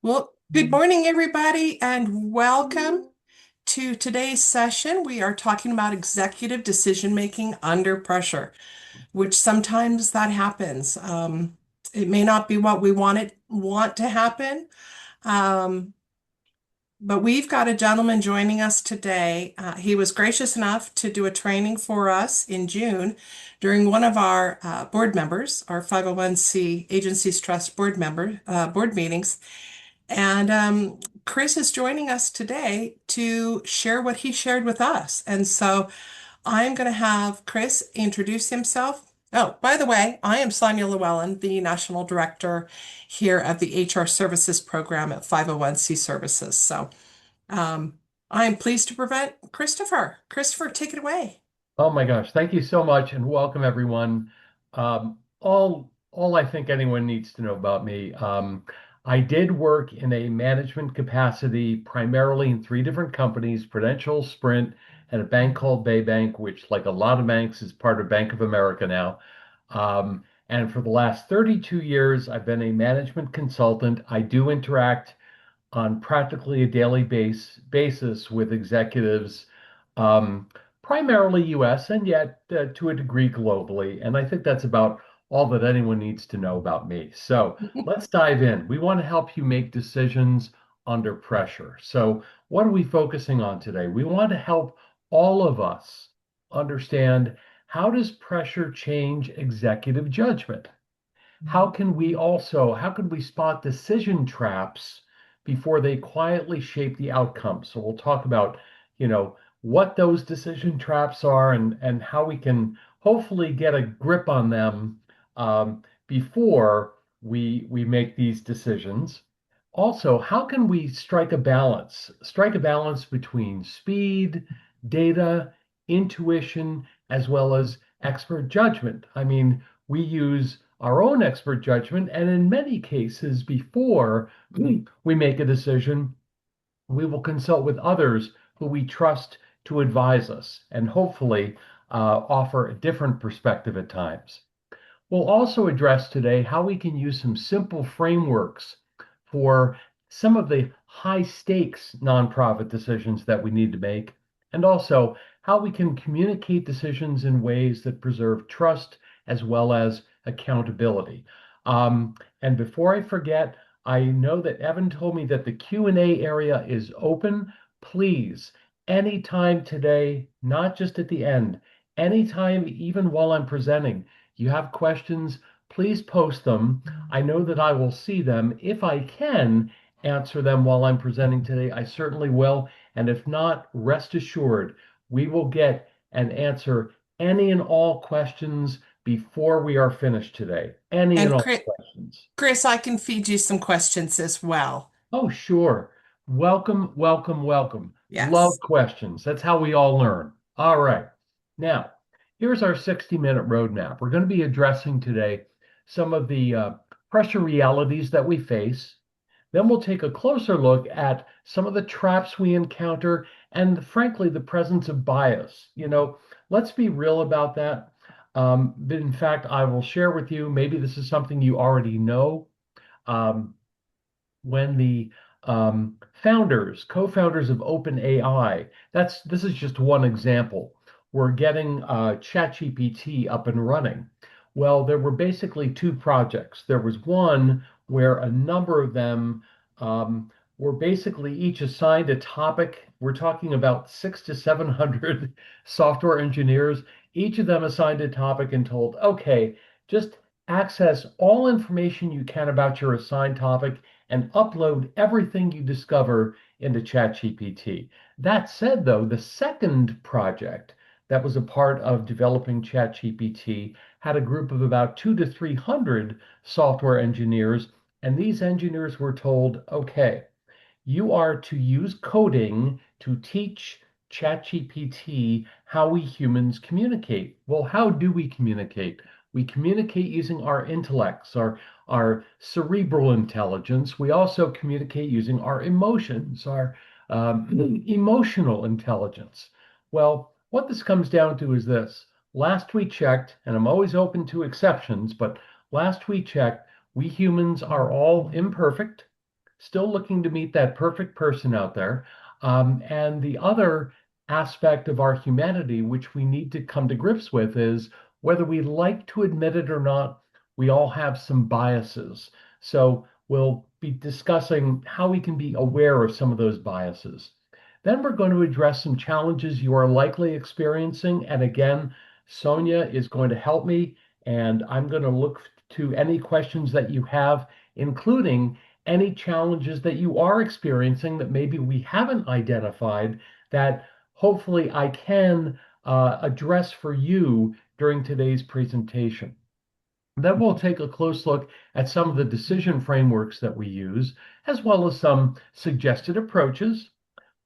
Well, good morning, everybody, and welcome to today's session. We are talking about executive decision making under pressure, which sometimes that happens. It may not be what we want to happen, um, but we've got a gentleman joining us today. He was gracious enough to do a training for us in June during one of our board members, our 501c Agencies Trust board meetings. And Chris is joining us today to share what he shared with us. And so I'm going to have Chris introduce himself. Oh, by the way, I am Sonia Llewellyn, the National Director here of the HR Services Program at 501c Services. So um, I am pleased to present Christopher. Christopher, take it away. Oh my gosh, thank you so much and welcome everyone. All I think anyone needs to know about me. I did work in a management capacity primarily in three different companies, Prudential, Sprint, and a bank called Bay Bank, which, like a lot of banks, is part of Bank of America now. And for the last 32 years, I've been a management consultant. I do interact on practically a daily basis with executives, um, primarily US, and yet to a degree globally. And I think that's about all that anyone needs to know about me. So let's dive in. We want to help you make decisions under pressure. So, what are we focusing on today? We want to help all of us understand, how does pressure change executive judgment? How can we spot decision traps before they quietly shape the outcome? So we'll talk about, what those decision traps are, and how we can hopefully get a grip on them before we make these decisions. Also, how can we strike a balance between speed, data, intuition, as well as expert judgment? I mean, we use our own expert judgment, and in many cases, before we make a decision, we will consult with others who we trust to advise us and hopefully offer a different perspective at times. We'll also address today how we can use some simple frameworks for some of the high stakes nonprofit decisions that we need to make, and also how we can communicate decisions in ways that preserve trust as well as accountability. And before I forget, I know that Evan told me that the Q&A area is open. Please, anytime today, not just at the end, anytime, even while I'm presenting, you have questions, please post them. I know that I will see them. If I can answer them while I'm presenting today, I certainly will. And if not, rest assured, we will get and answer any and all questions before we are finished today. Any and And all Chris, questions. Chris, I can feed you some questions as well. Oh, sure. Welcome, welcome, welcome. Love Yes. questions. That's how we all learn. All right. Now, here's our 60-minute roadmap. We're going to be addressing today some of the pressure realities that we face. Then we'll take a closer look at some of the traps we encounter and, frankly, the presence of bias. Let's be real about that. But in fact, I will share with you, maybe this is something you already know. Um, when the co-founders of OpenAI, this is just one example, were getting ChatGPT up and running. Well, there were basically two projects. There was one where a number of them were basically each assigned a topic. We're talking about 600 to 700 software engineers, each of them assigned a topic and told, okay, just access all information you can about your assigned topic and upload everything you discover into ChatGPT. That said, though, the second project that was a part of developing ChatGPT had a group of about 200 to 300 software engineers, and these engineers were told, okay, you are to use coding to teach ChatGPT how we humans communicate. Well, how do we communicate? We communicate using our intellects, our cerebral intelligence. We also communicate using our emotions, our emotional intelligence. Well, what this comes down to is this. Last we checked, and I'm always open to exceptions, but last we checked, we humans are all imperfect. still looking to meet that perfect person out there. And the other aspect of our humanity, which we need to come to grips with, is whether we like to admit it or not, we all have some biases. So we'll be discussing how we can be aware of some of those biases. Then we're going to address some challenges you are likely experiencing. And again, Sonia is going to help me, and I'm going to look to any questions that you have, including any challenges that you are experiencing that maybe we haven't identified that hopefully I can address for you during today's presentation. Then we'll take a close look at some of the decision frameworks that we use, as well as some suggested approaches.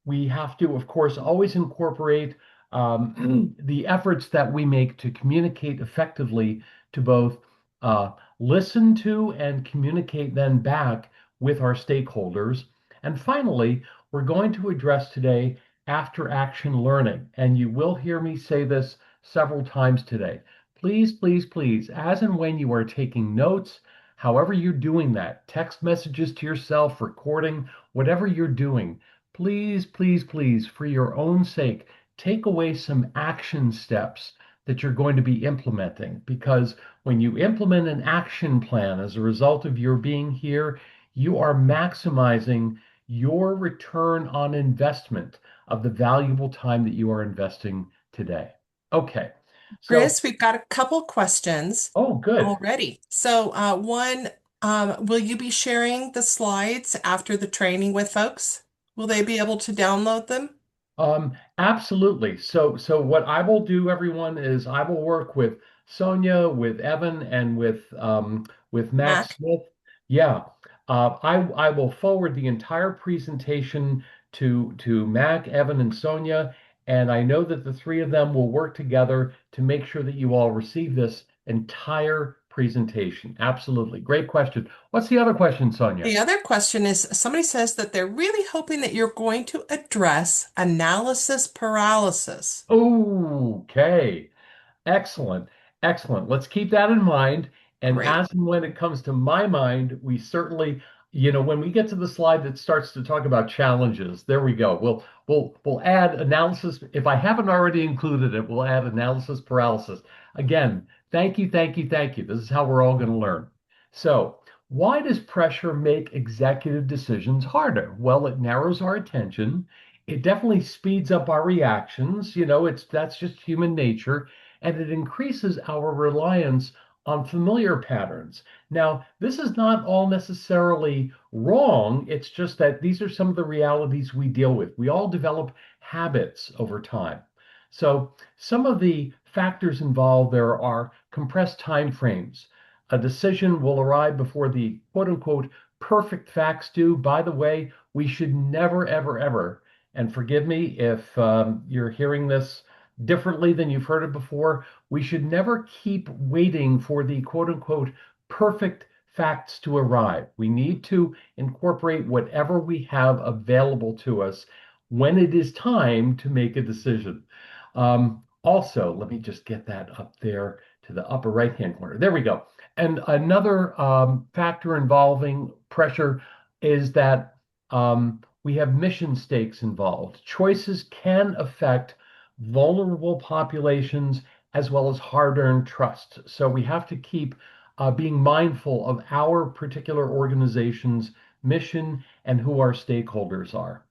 We have to, of course, always incorporate the efforts that we make to communicate effectively to both uh, listen to and communicate then back with our stakeholders. And finally, we're going to address today after action learning. And you will hear me say this several times today. Please, please, please, as and when you are taking notes, however you're doing that, text messages to yourself, recording, whatever you're doing, please, please, please, for your own sake, take away some action steps that you're going to be implementing. Because when you implement an action plan as a result of your being here, you are maximizing your return on investment of the valuable time that you are investing today. Okay, so, Chris, we've got a couple questions oh, good. already. So, one, will you be sharing the slides after the training with folks? Will they be able to download them? Absolutely. So what I will do, everyone, is I will work with Sonia, with Evan, and with Matt Mac? Smith. Yeah, I will forward the entire presentation to Mac, Evan, and Sonia, and I know that the three of them will work together to make sure that you all receive this entire presentation. Absolutely. Great question. What's the other question, Sonia? The other question is somebody says that they're really hoping that you're going to address analysis paralysis. Okay. Excellent. Excellent. Let's keep that in mind. And Great. as and when it comes to my mind, we certainly, when we get to the slide that starts to talk about challenges, there we go. We'll add analysis. If I haven't already included it, we'll add analysis paralysis. Again, thank you, thank you, thank you. This is how we're all going to learn. So, why does pressure make executive decisions harder? Well, it narrows our attention. It definitely speeds up our reactions. That's just human nature, and it increases our reliance on familiar patterns. Now, this is not all necessarily wrong. It's just that these are some of the realities we deal with. We all develop habits over time. So, some of the factors involved there are compressed time frames. A decision will arrive before the quote unquote perfect facts do. By the way, we should never, ever, ever, and forgive me if you're hearing this differently than you've heard it before, we should never keep waiting for the quote unquote perfect facts to arrive. We need to incorporate whatever we have available to us when it is time to make a decision. Also, let me just get that up there to the upper right hand corner. There we go. And another factor involving pressure is that we have mission stakes involved. Choices can affect vulnerable populations as well as hard-earned trust. So we have to keep being mindful of our particular organization's mission and who our stakeholders are.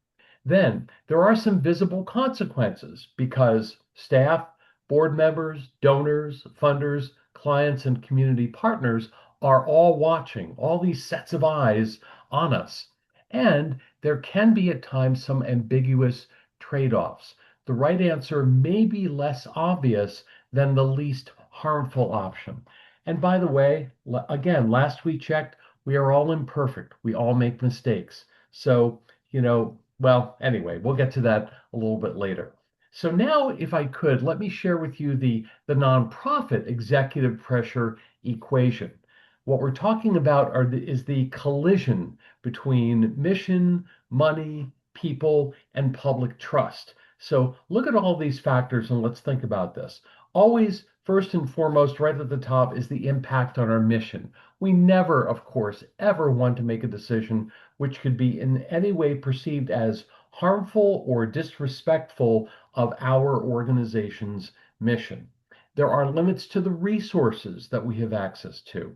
Then there are some visible consequences because staff, board members, donors, funders, clients, and community partners are all watching, all these sets of eyes on us. And there can be at times some ambiguous trade-offs. The right answer may be less obvious than the least harmful option. And by the way, again, last we checked, we are all imperfect. We all make mistakes. So, well, anyway, we'll get to that a little bit later. So now, if I could, let me share with you the nonprofit executive pressure equation. What we're talking about is the collision between mission, money, people, and public trust. So look at all these factors and let's think about this. always, first and foremost, right at the top is the impact on our mission. We never, of course, ever want to make a decision which could be in any way perceived as harmful or disrespectful of our organization's mission. There are limits to the resources that we have access to.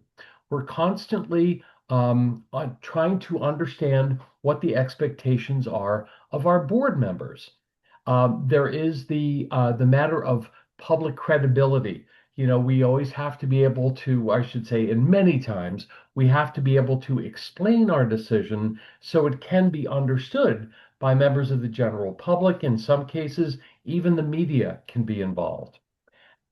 We're constantly trying to understand what the expectations are of our board members. There is the matter of public credibility. You know, we always have to be able to, I should say, and many times we have to be able to explain our decision so it can be understood by members of the general public. In some cases, even the media can be involved.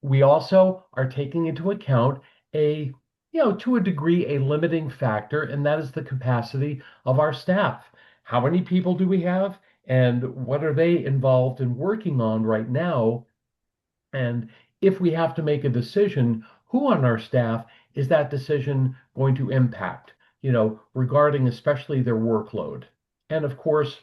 We also are taking into account a, to a degree, a limiting factor, and that is the capacity of our staff. How many people do we have? And what are they involved in working on right now? And if we have to make a decision, who on our staff is that decision going to impact, regarding especially their workload? And of course,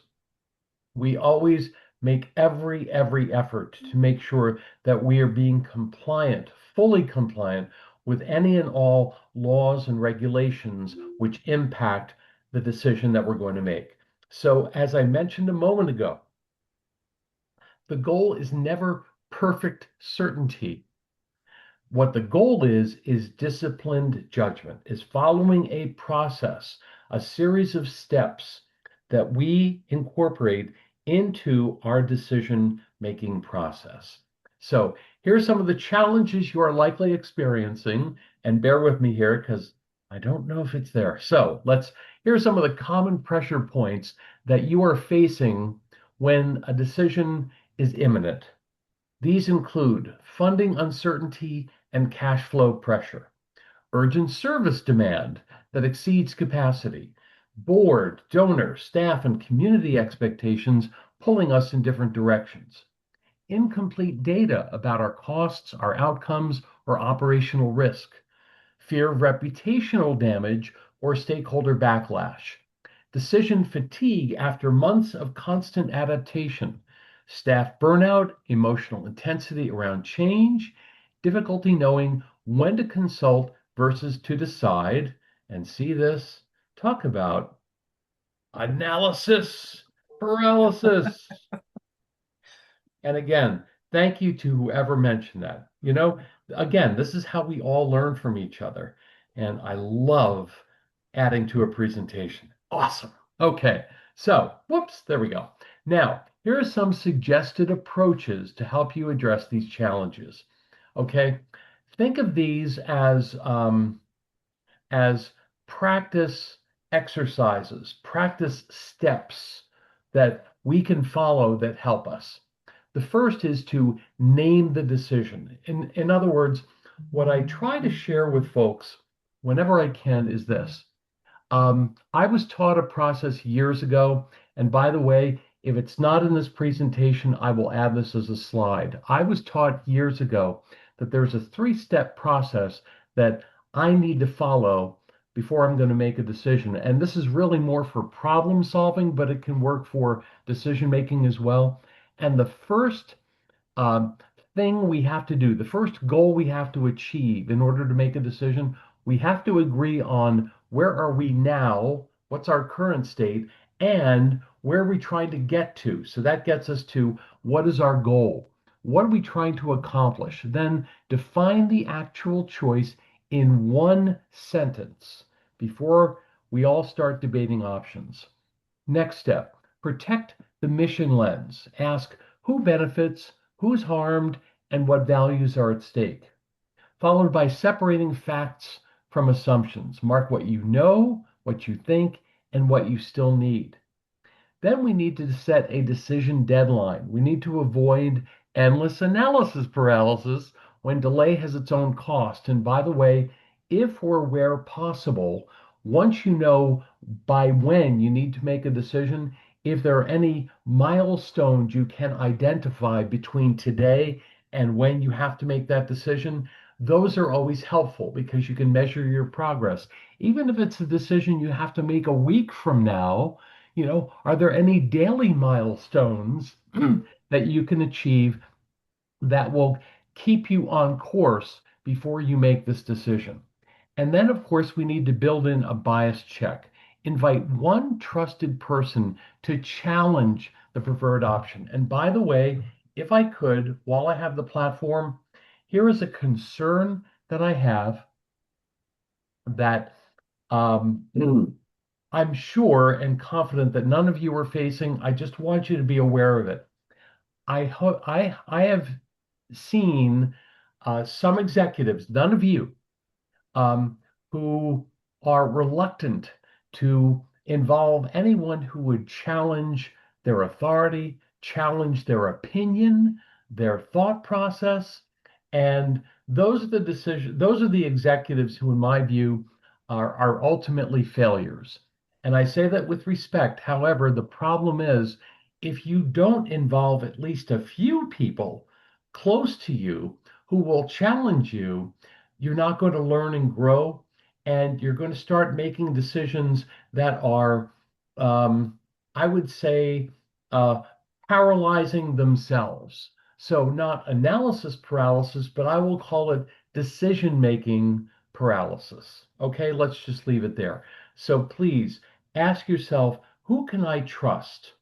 we always make every effort to make sure that we are being compliant, fully compliant with any and all laws and regulations which impact the decision that we're going to make. So, as I mentioned a moment ago, the goal is never perfect certainty. What the goal is disciplined judgment, is following a process, a series of steps that we incorporate into our decision making process. So, here's some of the challenges you are likely experiencing, and bear with me here because I don't know if it's there. So, here's some of the common pressure points that you are facing when a decision is imminent. These include funding uncertainty and cash flow pressure, urgent service demand that exceeds capacity, board, donor, staff, and community expectations pulling us in different directions, incomplete data about our costs, our outcomes, or operational risk, fear of reputational damage or stakeholder backlash, decision fatigue after months of constant adaptation, staff burnout, emotional intensity around change, difficulty knowing when to consult versus to decide, and see this, talk about analysis paralysis. And again, thank you to whoever mentioned that. Again, this is how we all learn from each other. And I love adding to a presentation. Awesome. Okay. So, whoops, there we go. Now, here are some suggested approaches to help you address these challenges. Okay. Think of these as practice exercises, practice steps that we can follow that help us. The first is to name the decision. In other words, what I try to share with folks whenever I can is this. I was taught a process years ago, and by the way, if it's not in this presentation, I will add this as a slide. I was taught years ago that there's a three-step process that I need to follow before I'm going to make a decision. And this is really more for problem solving, but it can work for decision making as well. And the first um, thing we have to do, the first goal we have to achieve in order to make a decision, we have to agree on where are we now, what's our current state, and where are we trying to get to. So that gets us to what is our goal? What are we trying to accomplish? Then define the actual choice in one sentence before we all start debating options. Next step, protect the mission lens. Ask who benefits, who's harmed, and what values are at stake. Followed by separating facts from assumptions. Mark what you know, what you think, and what you still need. Then we need to set a decision deadline. We need to avoid endless analysis paralysis when delay has its own cost. And by the way, if or where possible, once you know by when you need to make a decision, if there are any milestones you can identify between today and when you have to make that decision, those are always helpful because you can measure your progress. Even if it's a decision you have to make a week from now, are there any daily milestones that you can achieve that will keep you on course before you make this decision. And then, of course, we need to build in a bias check. Invite one trusted person to challenge the preferred option. And by the way, if I could, while I have the platform, here is a concern that I have that um, I'm sure and confident that none of you are facing. I just want you to be aware of it. I have seen some executives, none of you, um, who are reluctant to involve anyone who would challenge their authority, challenge their opinion, their thought process. And those are the executives who, in my view, are ultimately failures. And I say that with respect. However, the problem is if you don't involve at least a few people close to you who will challenge you, you're not going to learn and grow, and you're going to start making decisions that are, um, I would say, uh, paralyzing themselves. So, not analysis paralysis, but I will call it decision making paralysis. Okay, let's just leave it there. So, please ask yourself, who can I trust?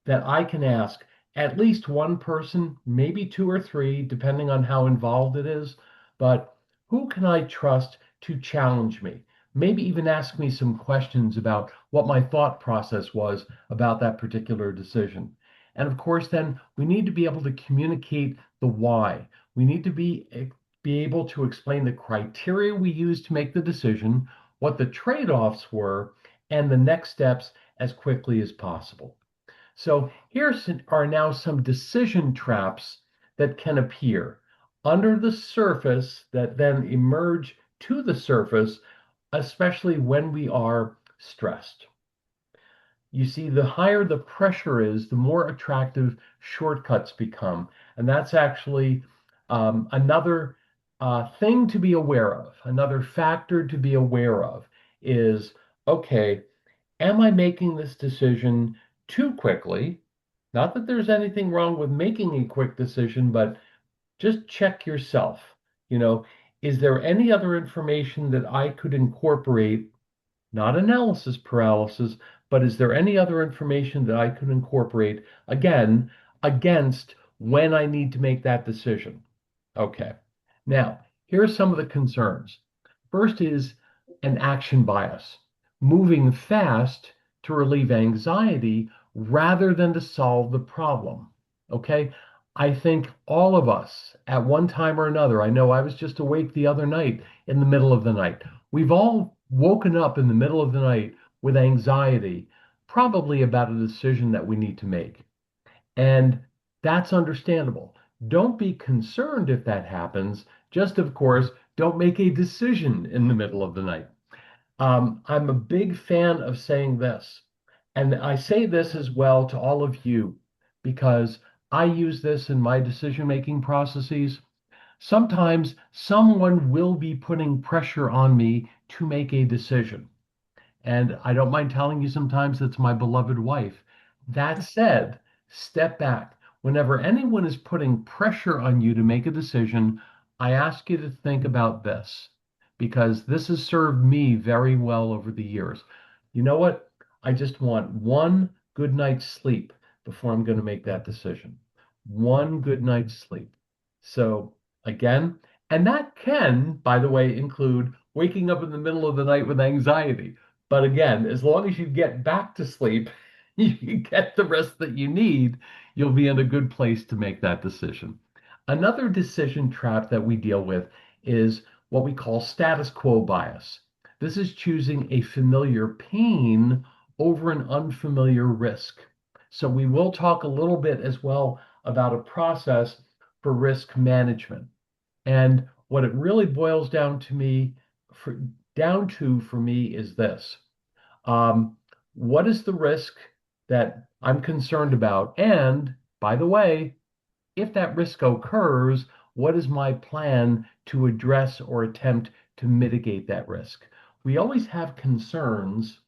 That I can ask at least one person, maybe two or three, depending on how involved it is. But who can I trust to challenge me? Maybe even ask me some questions about what my thought process was about that particular decision. And of course, then we need to be able to communicate the why. We need to be able to explain the criteria we use to make the decision, what the trade-offs were, and the next steps as quickly as possible. So here are now some decision traps that can appear under the surface that then emerge to the surface, especially when we are stressed. You see, the higher the pressure is, the more attractive shortcuts become. And that's actually another thing to be aware of, another factor to be aware of is okay, am I making this decision too quickly? Not that there's anything wrong with making a quick decision, but just check yourself. You know, is there any other information that I could incorporate, not analysis paralysis, but is there any other information that I could incorporate again against when I need to make that decision? Okay. Now, here are some of the concerns. First is an action bias, moving fast to relieve anxiety rather than to solve the problem. Okay. I think all of us at one time or another, I know I was just awake the other night in the middle of the night. We've all woken up in the middle of the night with anxiety, probably about a decision that we need to make. And that's understandable. Don't be concerned if that happens. Just, of course, don't make a decision in the middle of the night. I'm a big fan of saying this, and I say this as well to all of you because I use this in my decision-making processes. Sometimes someone will be putting pressure on me to make a decision. And I don't mind telling you sometimes it's my beloved wife. That said, step back. Whenever anyone is putting pressure on you to make a decision, I ask you to think about this because this has served me very well over the years. You know what? I just want one good night's sleep before I'm going to make that decision. One good night's sleep. So, again, and that can, by the way, include waking up in the middle of the night with anxiety. But again, as long as you get back to sleep, you get the rest that you need, you'll be in a good place to make that decision. Another decision trap that we deal with is what we call status quo bias. This is choosing a familiar pain over an unfamiliar risk. So we will talk a little bit as well about a process for risk management. And what it really boils down to me for for me is this. What is the risk that I'm concerned about? And by the way, if that risk occurs, what is my plan to address or attempt to mitigate that risk? We always have concerns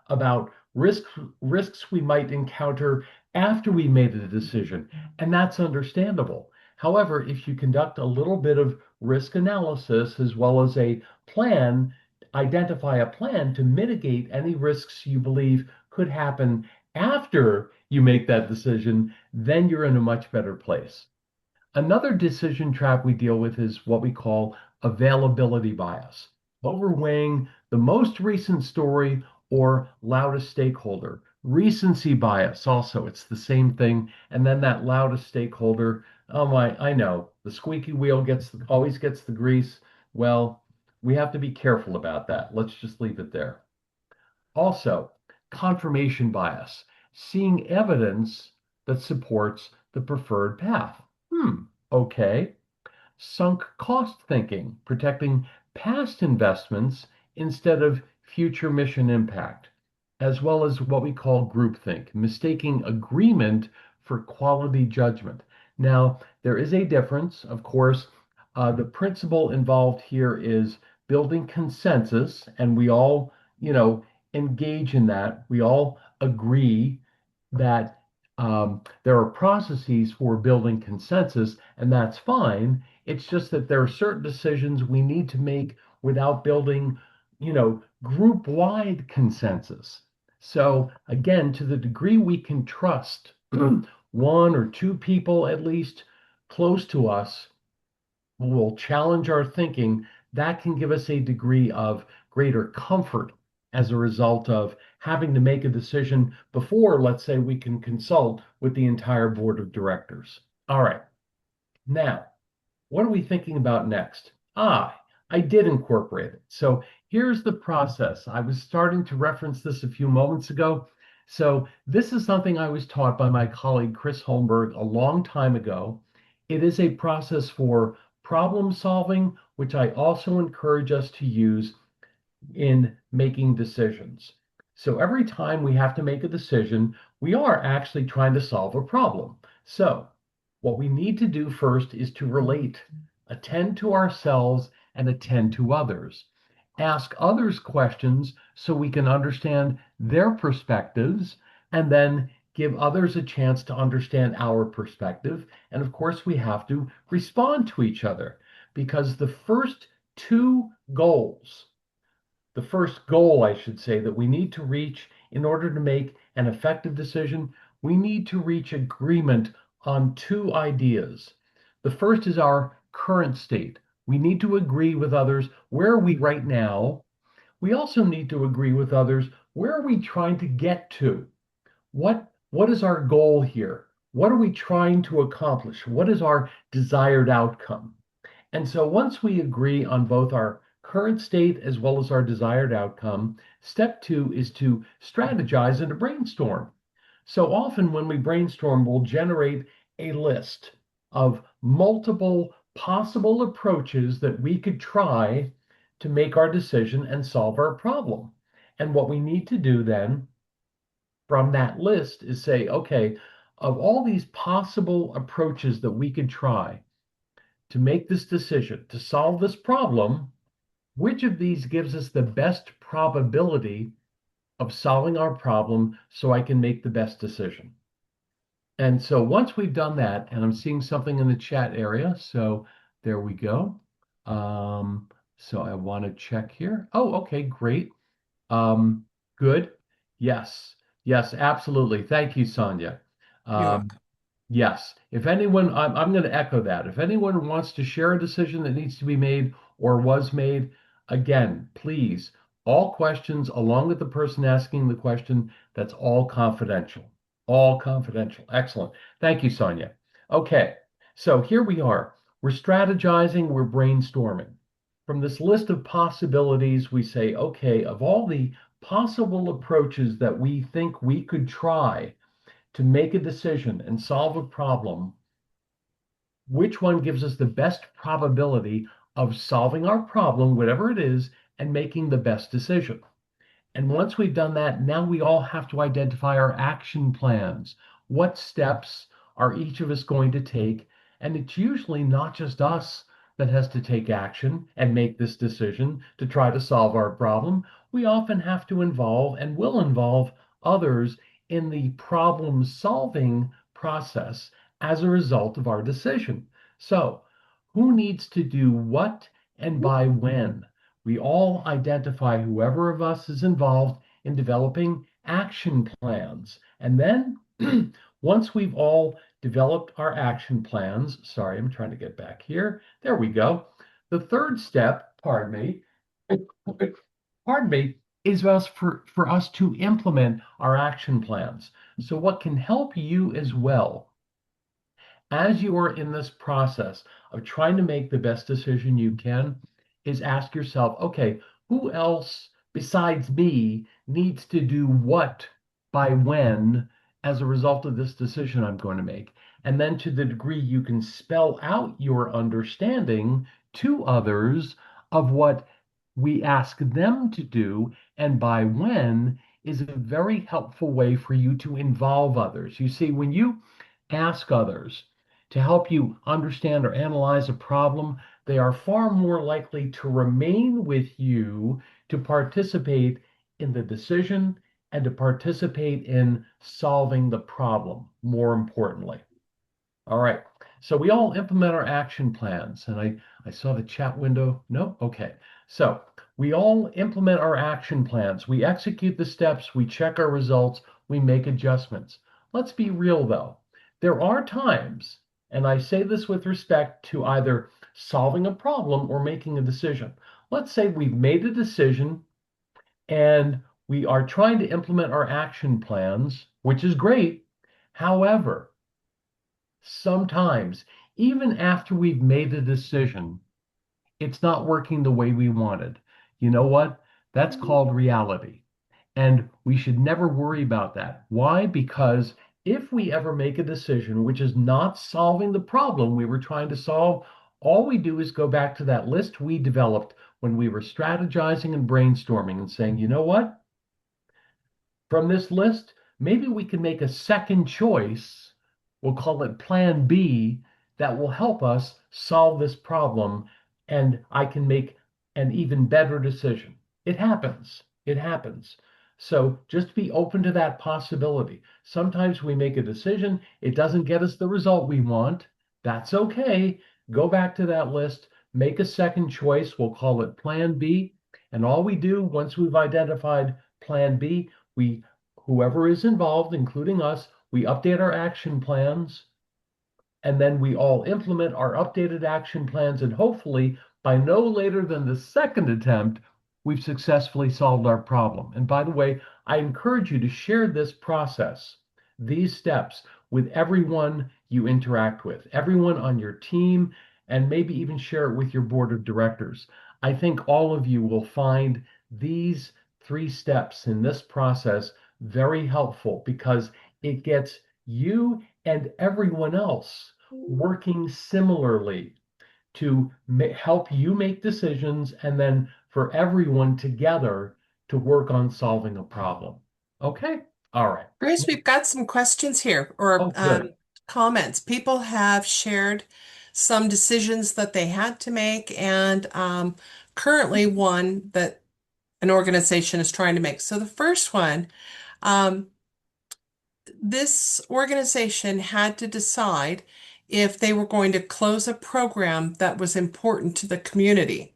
about risks we might encounter after we made a decision, and that's understandable. However, if you conduct a little bit of risk analysis as well as a plan, identify a plan to mitigate any risks you believe could happen after you make that decision, then you're in a much better place. Another decision trap we deal with is what we call availability bias, overweighing the most recent story or loudest stakeholder. Recency bias, also, it's the same thing. And then that loudest stakeholder, oh my, I know, the squeaky wheel always gets the grease. Well, we have to be careful about that. Let's just leave it there. Also, confirmation bias, seeing evidence that supports the preferred path. Okay. Sunk cost thinking, protecting past investments instead of future mission impact, as well as what we call groupthink, mistaking agreement for quality judgment. Now, there is a difference, of course. The principle involved here is building consensus, and we all, you know, engage in that. We all agree that there are processes for building consensus, and that's fine. It's just that there are certain decisions we need to make without building, group-wide consensus. So again, to the degree we can trust one or two people at least close to us who will challenge our thinking, that can give us a degree of greater comfort as a result of having to make a decision before, let's say, we can consult with the entire board of directors. All right. Now, what are we thinking about next? I did incorporate it. So here's the process. I was starting to reference this a few moments ago. So this is something I was taught by my colleague Chris Holmberg a long time ago. It is a process for problem solving, which I also encourage us to use in making decisions. So every time we have to make a decision, we are actually trying to solve a problem. So what we need to do first is to relate, attend to ourselves and attend to others. Ask others questions so we can understand their perspectives, and then give others a chance to understand our perspective. And of course, we have to respond to each other, because two goals the first goal, I should say, that we need to reach in order to make an effective decision, we need to reach agreement on two ideas. The first is our current state. We need to agree with others, where are we right now? We also need to agree with others, where are we trying to get to? What is our goal here? What are we trying to accomplish? What is our desired outcome? And so once we agree on both our current state as well as our desired outcome, step two is to strategize and to brainstorm. So often when we brainstorm, we'll generate a list of multiple possible approaches that we could try to make our decision and solve our problem. And what we need to do then from that list is say, okay, of all these possible approaches that we could try, to make this decision, to solve this problem, which of these gives us the best probability of solving our problem so I can make the best decision? And so once we've done that, and I'm seeing something in the chat area, so there we go. So I want to check here. Oh, okay, great. Um, good. Yes, yes, absolutely. Thank you, Sonia. You're Um, welcome. Yes, if anyone, I'm going to echo that. If anyone wants to share a decision that needs to be made or was made, again, please, all questions, along with the person asking the question, that's all confidential. All confidential. Excellent. Thank you, Sonia. Okay, so here we are. We're strategizing, we're brainstorming. From this list of possibilities, we say, okay, of all the possible approaches that we think we could try to make a decision and solve a problem, which one gives us the best probability of solving our problem, whatever it is, and making the best decision? And once we've done that, now we all have to identify our action plans. What steps are each of us going to take? And it's usually not just us that has to take action and make this decision to try to solve our problem. We often have to involve and will involve others in the problem solving process as a result of our decision. So, who needs to do what and by when? We all identify whoever of us is involved in developing action plans. And then, once we've all developed our action plans, sorry, I'm trying to get back here. There we go. The third step, pardon me, is for us to implement our action plans. So, what can help you as well as you are in this process of trying to make the best decision you can is ask yourself, okay, who else besides me needs to do what by when as a result of this decision I'm going to make? And then to the degree you can spell out your understanding to others of what we ask them to do and by when is a very helpful way for you to involve others. You see, when you ask others to help you understand or analyze a problem, they are far more likely to remain with you to participate in the decision and to participate in solving the problem, more importantly. All right. So we all implement our action plans. And I saw the chat window. No? Okay. So we all implement our action plans. We execute the steps, we check our results, we make adjustments. Let's be real though. There are times, and I say this with respect to either solving a problem or making a decision. Let's say we've made a decision and we are trying to implement our action plans, which is great. However, sometimes, even after we've made a decision, it's not working the way we wanted. You know what? That's called reality. And we should never worry about that. Why? Because if we ever make a decision which is not solving the problem we were trying to solve, all we do is go back to that list we developed when we were strategizing and brainstorming and saying, you know what? From this list, maybe we can make a second choice. We'll call it Plan B that will help us solve this problem, and I can make an even better decision. It happens. It happens. So just be open to that possibility. Sometimes we make a decision, it doesn't get us the result we want. That's okay. Go back to that list, make a second choice. We'll call it Plan B. And all we do once we've identified Plan B, we whoever is involved, including us, we update our action plans, and then we all implement our updated action plans. And hopefully, by no later than the second attempt, we've successfully solved our problem. And by the way, I encourage you to share this process, these steps, with everyone you interact with, everyone on your team, and maybe even share it with your board of directors. I think all of you will find these three steps in this process very helpful because it gets you and everyone else working similarly to help you make decisions and then for everyone together to work on solving a problem. Okay? All right. Bruce, we've got some questions here or Oh, good. comments. People have shared some decisions that they had to make, and currently one that an organization is trying to make. So the first one, um, this organization had to decide if they were going to close a program that was important to the community.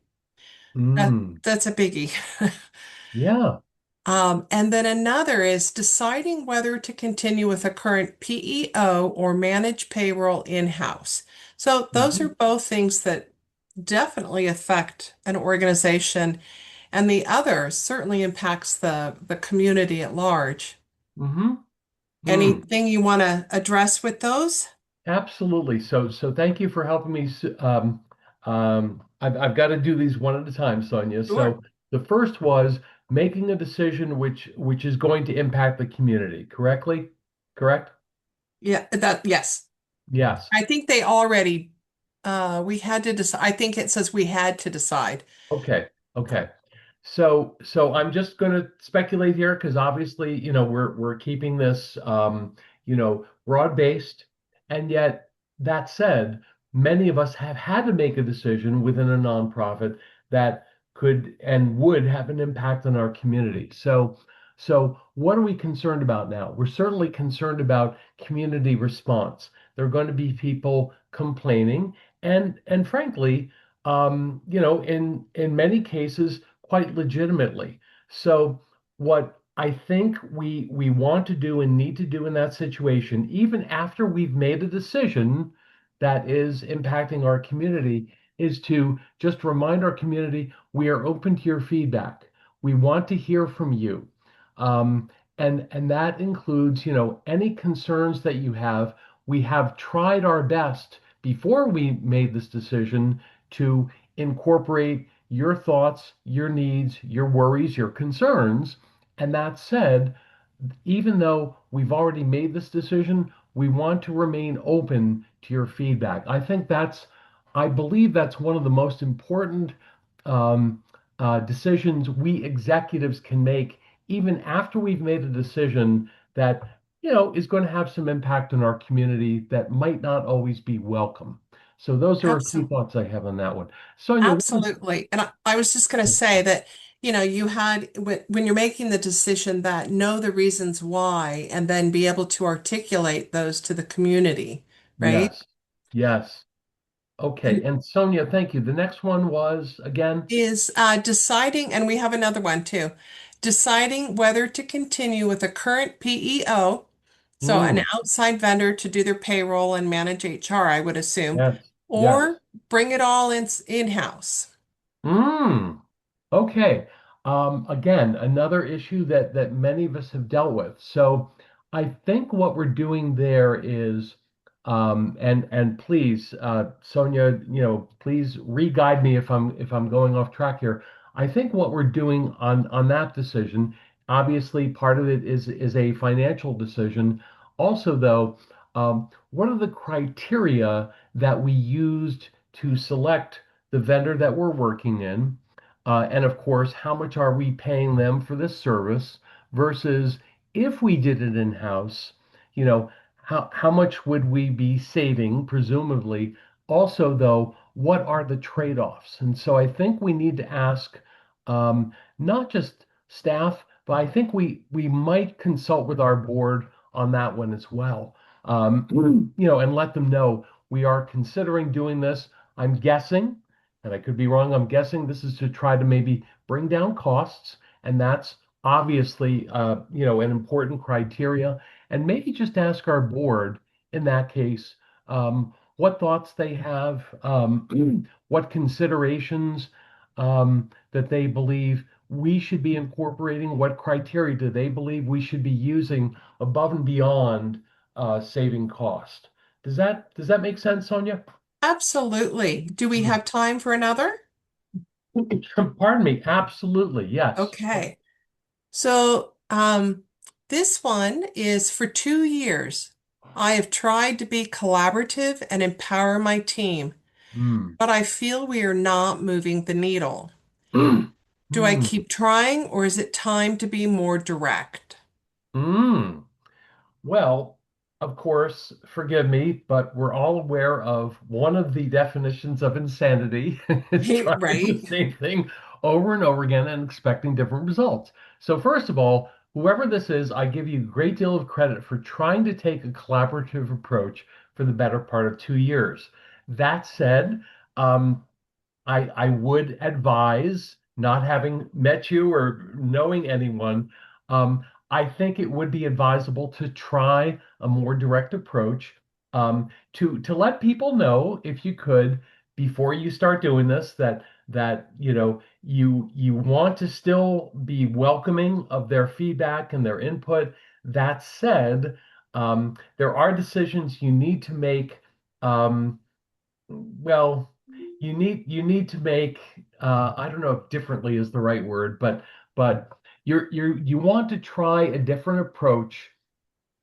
That's a biggie. Yeah. And then another is deciding whether to continue with a current PEO or manage payroll in-house. So those are Hmm. both things that definitely affect an organization, and the other certainly impacts the community at large. Hmm. Mm. Anything you want to address with those? Absolutely. So thank you for helping me. I've got to do these one at a time, Sonia. Sure. So the first was making a decision which is going to impact the community, correctly? Correct? Yeah, yes. Yes. I think they already we had to decide. I think it says we had to decide. Okay. Okay. So I'm just going to speculate here because obviously, we're keeping this broad-based, and yet that said, many of us have had to make a decision within a nonprofit that could and would have an impact on our community. So what are we concerned about now? We're certainly concerned about community response. There are going to be people complaining, and frankly, in many cases, quite legitimately. So what I think we want to do and need to do in that situation, even after we've made a decision that is impacting our community, is to just remind our community we are open to your feedback. We want to hear from you. Um, and that includes, any concerns that you have. We have tried our best before we made this decision to incorporate your thoughts, your needs, your worries, your concerns. And that said, even though we've already made this decision, we want to remain open to your feedback. I believe that's one of the most important um, decisions we executives can make, even after we've made a decision that, is going to have some impact on our community that might not always be welcome. So those are a few Absolutely. thoughts I have on that one. Sonia, what is, Absolutely. And I was just going to say that, you had, when you're making the decision, that know the reasons why and then be able to articulate those to the community, right? yes, yes. Okay. And And Sonia, thank you. The next one was again. is deciding, and we have another one too, deciding whether to continue with a current PEO, so an Mm, outside vendor to do their payroll and manage HR, I would assume, yes, yes. or bring it all in-house. Mm. Okay. Again, another issue that many of us have dealt with. So I think what we're doing there is, and please, Sonia, please re-guide me if I'm going off track here. I think what we're doing on that decision, obviously part of it is a financial decision. Also, though, what are the criteria that we used to select the vendor that we're working in? And of course, how much are we paying them for this service versus if we did it in-house, you know, how much would we be saving, presumably? Also, though, what are the trade-offs? And so I think we need to ask not just staff, but I think we might consult with our board on that one as well. And let them know we are considering doing this. I'm guessing and I could be wrong. I'm guessing this is to try to maybe bring down costs, and that's obviously an important criteria. And maybe just ask our board in that case what thoughts they have, what considerations that they believe we should be incorporating, what criteria do they believe we should be using above and beyond saving cost. Does that make sense, Sonia? Absolutely. Do we have time for another? Pardon me. Absolutely. Yes. Okay. So, this one is for 2 years. I have tried to be collaborative and empower my team, Mm. but I feel we are not moving the needle. Do I Mm. keep trying or is it time to be more direct? Mm. Well, of course, forgive me, but we're all aware of one of the definitions of insanity is trying the Right? same thing over and over again and expecting different results. So, first of all, whoever this is, I give you a great deal of credit for trying to take a collaborative approach for the better part of 2 years. That said, um, I would advise, not having met you or knowing anyone, I think it would be advisable to try a more direct approach, to let people know, if you could, before you start doing this, that you want to still be welcoming of their feedback and their input. That said, there are decisions you need to make. Well, you need to make, I don't know if differently is the right word, but you want to try a different approach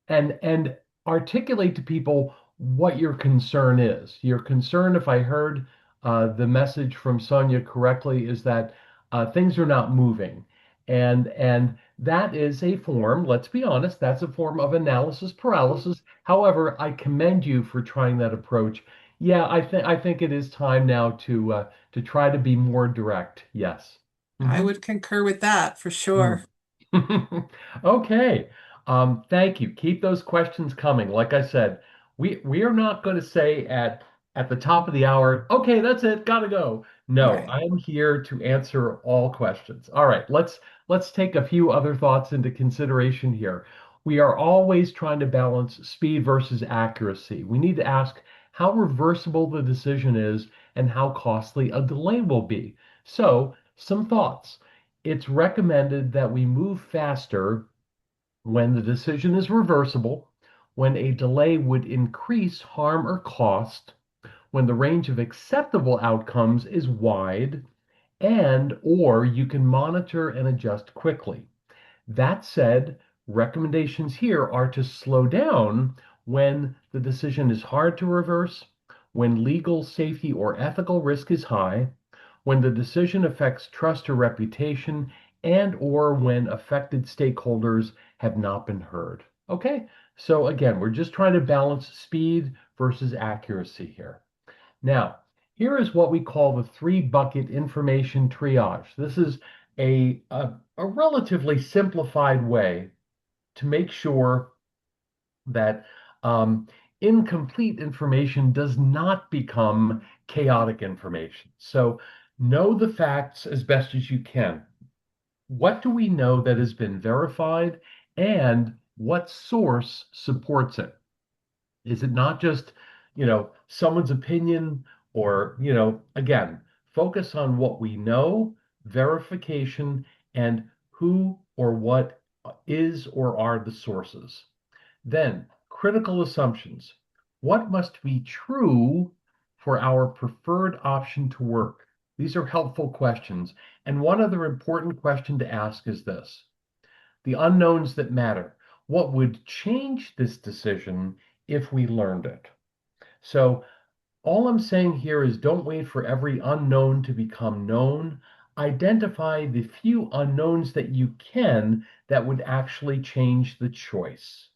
and articulate to people what your concern is. Your concern, if I heard the message from Sonia correctly, is that things are not moving. And that is a form, let's be honest, that's a form of analysis paralysis. However, I commend you for trying that approach. Yeah, I think it is time now to try to be more direct. Yes. I Mhm. would concur with that for Mm. sure. Okay. Thank you. Keep those questions coming. Like I said, we are not going to say at at the top of the hour, okay, that's it, gotta go. No, Right. I'm here to answer all questions. All right, let's take a few other thoughts into consideration here. We are always trying to balance speed versus accuracy. We need to ask how reversible the decision is and how costly a delay will be. So, some thoughts. It's recommended that we move faster when the decision is reversible, when a delay would increase harm or cost, when the range of acceptable outcomes is wide, and or you can monitor and adjust quickly. That said, recommendations here are to slow down when the decision is hard to reverse, when legal, safety, or ethical risk is high, when the decision affects trust or reputation, and or when affected stakeholders have not been heard. Okay? So again, we're just trying to balance speed versus accuracy here. Now, here is what we call the three bucket information triage. This is a relatively simplified way to make sure that um, incomplete information does not become chaotic information. So, know the facts as best as you can. What do we know that has been verified, and what source supports it? Is it not just, someone's opinion or, again, focus on what we know, verification, and who or what is or are the sources. Then, critical assumptions. What must be true for our preferred option to work? These are helpful questions. And one other important question to ask is this: the unknowns that matter. What would change this decision if we learned it? So, all I'm saying here is don't wait for every unknown to become known. Identify the few unknowns that you can that would actually change the choice.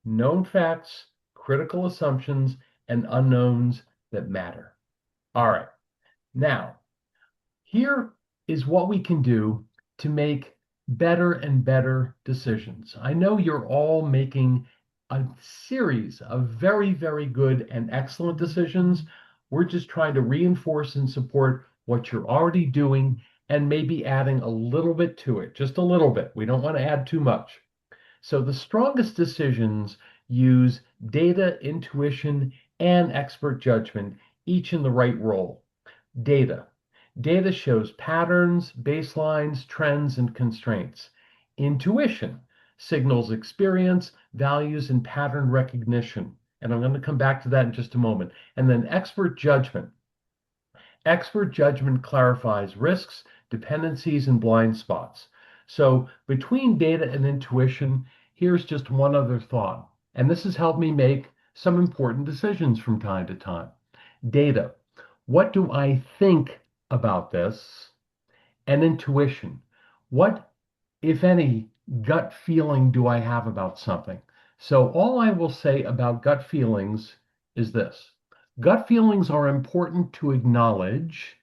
Known facts, critical assumptions, and unknowns that matter. All right. Now, here is what we can do to make better and better decisions. I know you're all making a series of very, very good and excellent decisions. We're just trying to reinforce and support what you're already doing and maybe adding a little bit to it, just a little bit. We don't want to add too much. So the strongest decisions use data, intuition, and expert judgment, each in the right role. Data. Data shows patterns, baselines, trends, and constraints. Intuition signals experience, values, and pattern recognition. And I'm going to come back to that in just a moment. And then expert judgment. Expert judgment clarifies risks, dependencies, and blind spots. So between data and intuition, here's just one other thought. And this has helped me make some important decisions from time to time. Data. What do I think about this? And intuition. What, if any, gut feeling do I have about something? So, all I will say about gut feelings is this: gut feelings are important to acknowledge,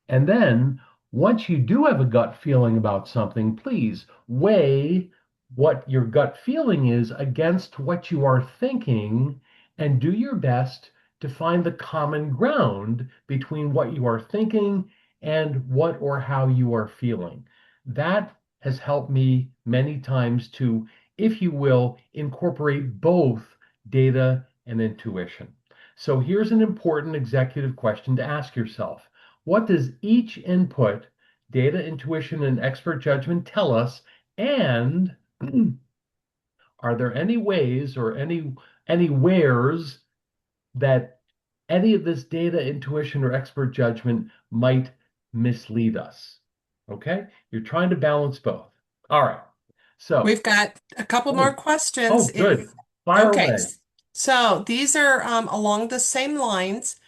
and then, once you do have a gut feeling about something, please weigh what your gut feeling is against what you are thinking and do your best to find the common ground between what you are thinking and what or how you are feeling. That has helped me many times to, if you will, incorporate both data and intuition. So here's an important executive question to ask yourself: what does each input, data, intuition, and expert judgment, tell us? And are there any ways or any wheres that any of this data, intuition, or expert judgment might mislead us? Okay? You're trying to balance both. All right. So, We've got a couple more oh, questions. oh, good. Fire Okay, away. so these are along the same lines.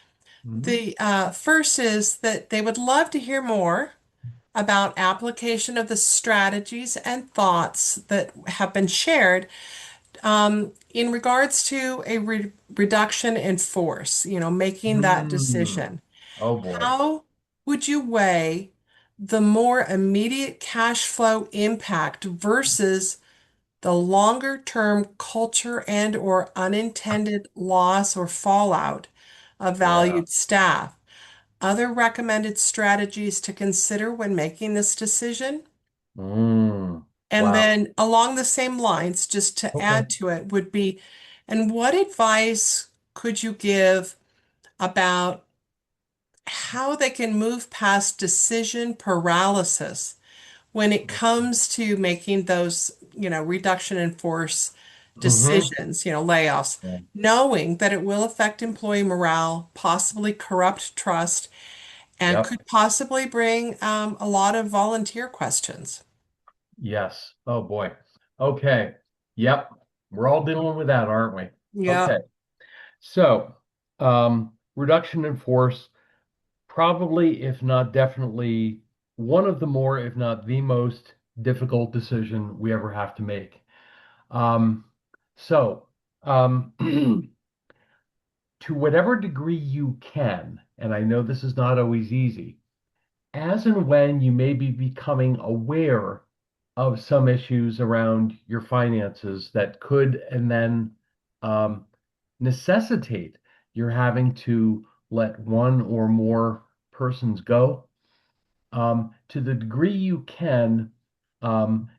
Mhm. The first is that they would love to hear more about application of the strategies and thoughts that have been shared in regards to a reduction in force, making that Hmm. decision. Oh boy. How would you weigh the more immediate cash flow impact versus the longer term culture and or unintended loss or fallout a Yeah. valued staff. Other recommended strategies to consider when making this decision. Mm. And Wow. then along the same lines, just to Okay. add to it, would be, and what advice could you give about how they can move past decision paralysis when it comes to making those, reduction in force Mm-hmm. decisions, layoffs, Yeah. knowing that it will affect employee morale, possibly corrupt trust, and Yep. could possibly bring a lot of volunteer questions. Yes. Oh boy. Okay. Yep. We're all dealing with that, aren't we? Yeah. Okay. So, reduction in force, probably, if not definitely, one of the more, if not the most difficult decision we ever have to make. Um, so, um, to whatever degree you can, and I know this is not always easy, as and when you may be becoming aware of some issues around your finances that could and then um, necessitate you're having to let one or more persons go, to the degree you can,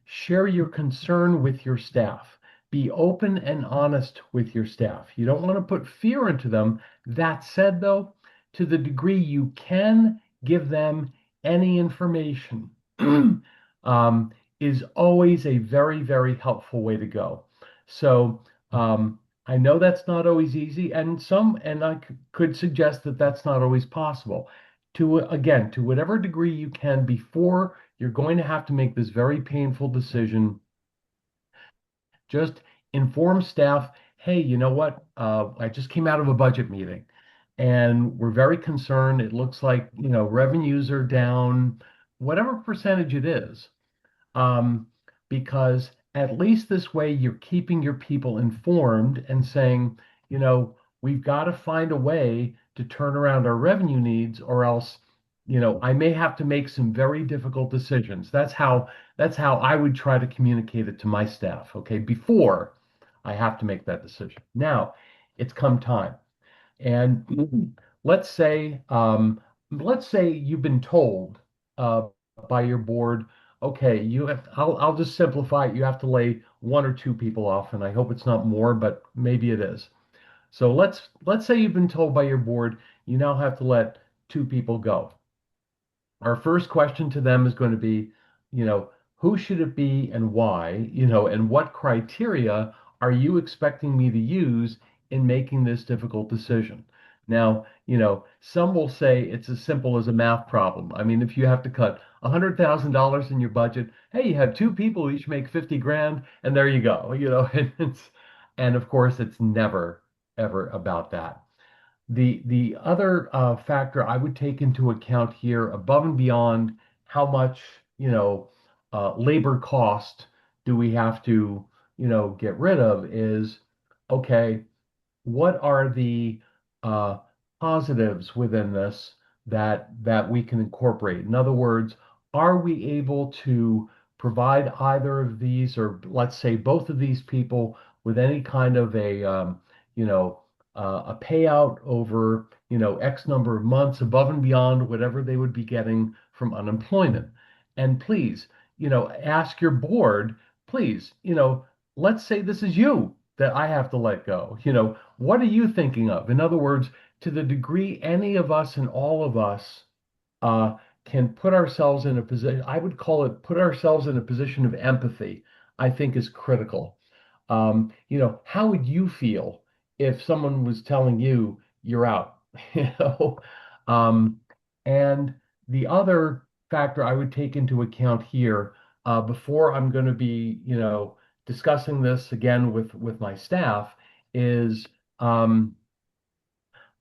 share your concern with your staff. Be open and honest with your staff. You don't want to put fear into them. That said, though, to the degree you can give them any information, um, is always a very, very helpful way to go. So, I know that's not always easy, and I could suggest that that's not always possible to again, to whatever degree you can before you're going to have to make this very painful decision, just inform staff, hey, you know what? I just came out of a budget meeting and we're very concerned. It looks like, revenues are down, whatever percentage it is, um, because at least this way you're keeping your people informed and saying, we've got to find a way to turn around our revenue needs, or else, I may have to make some very difficult decisions. That's how I would try to communicate it to my staff, okay, before I have to make that decision. Now, it's come time. And let's say, let's say you've been told by your board, okay, I'll just simplify it. You have to lay one or two people off, and I hope it's not more, but maybe it is. So let's say you've been told by your board you now have to let two people go. Our first question to them is going to be, who should it be and why, and what criteria are you expecting me to use in making this difficult decision? Now, some will say it's as simple as a math problem. I mean, if you have to cut $100,000 in your budget, hey, you have two people who each make 50 grand, and there you go, and of course, it's never, ever about that. The other factor I would take into account here, above and beyond how much, labor cost do we have to, get rid of, is okay, what are the uh, positives within this that we can incorporate? In other words, are we able to provide either of these, or let's say both of these people, with any kind of you know, a payout over, X number of months above and beyond whatever they would be getting from unemployment? And please, ask your board, please, let's say this is you that I have to let go. What are you thinking of? In other words, to the degree any of us and all of us uh, can put ourselves in a position, I would call it put ourselves in a position of empathy, I think is critical. How would you feel if someone was telling you you're out? You know, um, and the other factor I would take into account here, before I'm going to be, discussing this again with my staff, is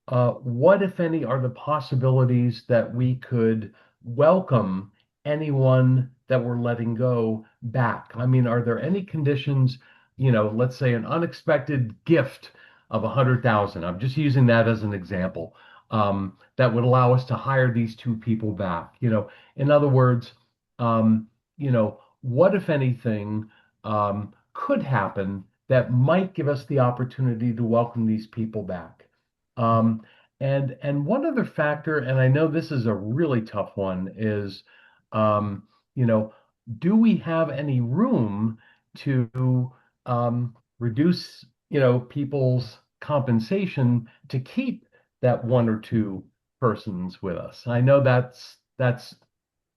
what, if any, are the possibilities that we could welcome anyone that we're letting go back? I mean, are there any conditions, let's say an unexpected gift of 100,000. I'm just using that as an example, that would allow us to hire these two people back. In other words, what, if anything, could happen that might give us the opportunity to welcome these people back? Um, And one other factor, and I know this is a really tough one, is you know, do we have any room to reduce, people's compensation to keep that one or two persons with us? I know that's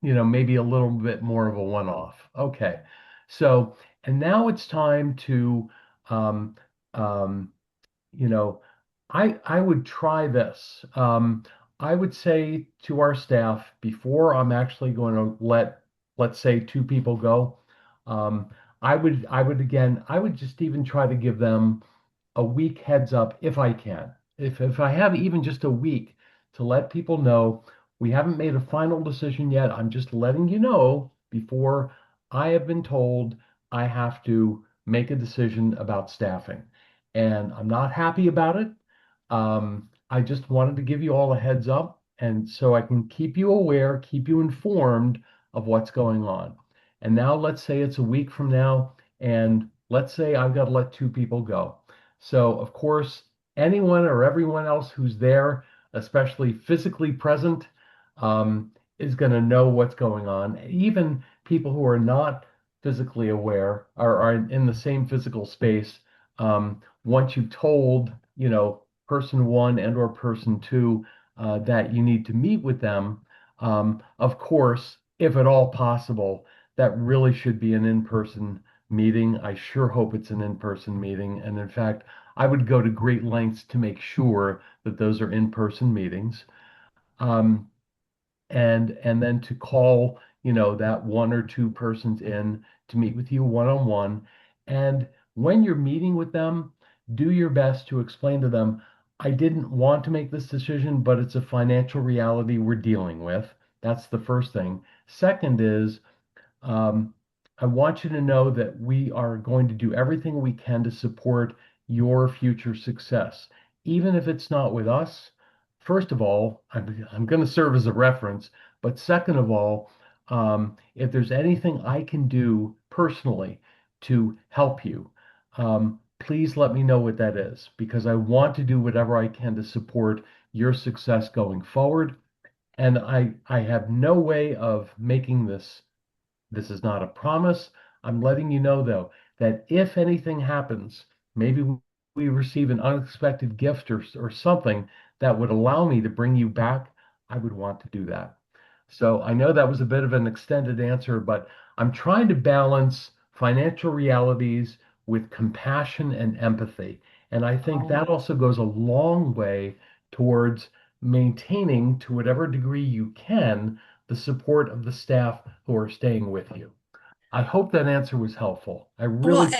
maybe a little bit more of a one-off. Okay. So, and now it's time to um um you know, I would try this. I would say to our staff before I'm actually going to let's say, two people go. Um, I would just even try to give them a week heads up if I can. If I have even just a week to let people know we haven't made a final decision yet. I'm just letting you know before I have been told I have to make a decision about staffing. And I'm not happy about it. I just wanted to give you all a heads up, and so I can keep you aware, keep you informed of what's going on. And now let's say it's a week from now, and let's say I've got to let two people go. So, of course, anyone or everyone else who's there, especially physically present, is going to know what's going on. Even people who are not physically aware are in the same physical space. Once you've told, person one and or person two that you need to meet with them, of course, if at all possible, that really should be an in-person meeting. I sure hope it's an in-person meeting. And in fact, I would go to great lengths to make sure that those are in-person meetings. Um, and then to call, that one or two persons in to meet with you one-on-one. And when you're meeting with them, do your best to explain to them, I didn't want to make this decision, but it's a financial reality we're dealing with. That's the first thing. Second is, um, I want you to know that we are going to do everything we can to support your future success, even if it's not with us. First of all, I'm going to serve as a reference, but second of all, if there's anything I can do personally to help you, please let me know what that is, because I want to do whatever I can to support your success going forward. And I have no way of making this is not a promise. I'm letting you know, though, that if anything happens, maybe we receive an unexpected gift or something that would allow me to bring you back, I would want to do that. So I know that was a bit of an extended answer, but I'm trying to balance financial realities with compassion and empathy. And I think that also goes a long way towards maintaining, to whatever degree you can, the support of the staff who are staying with you. I hope that answer was helpful. I Well, really,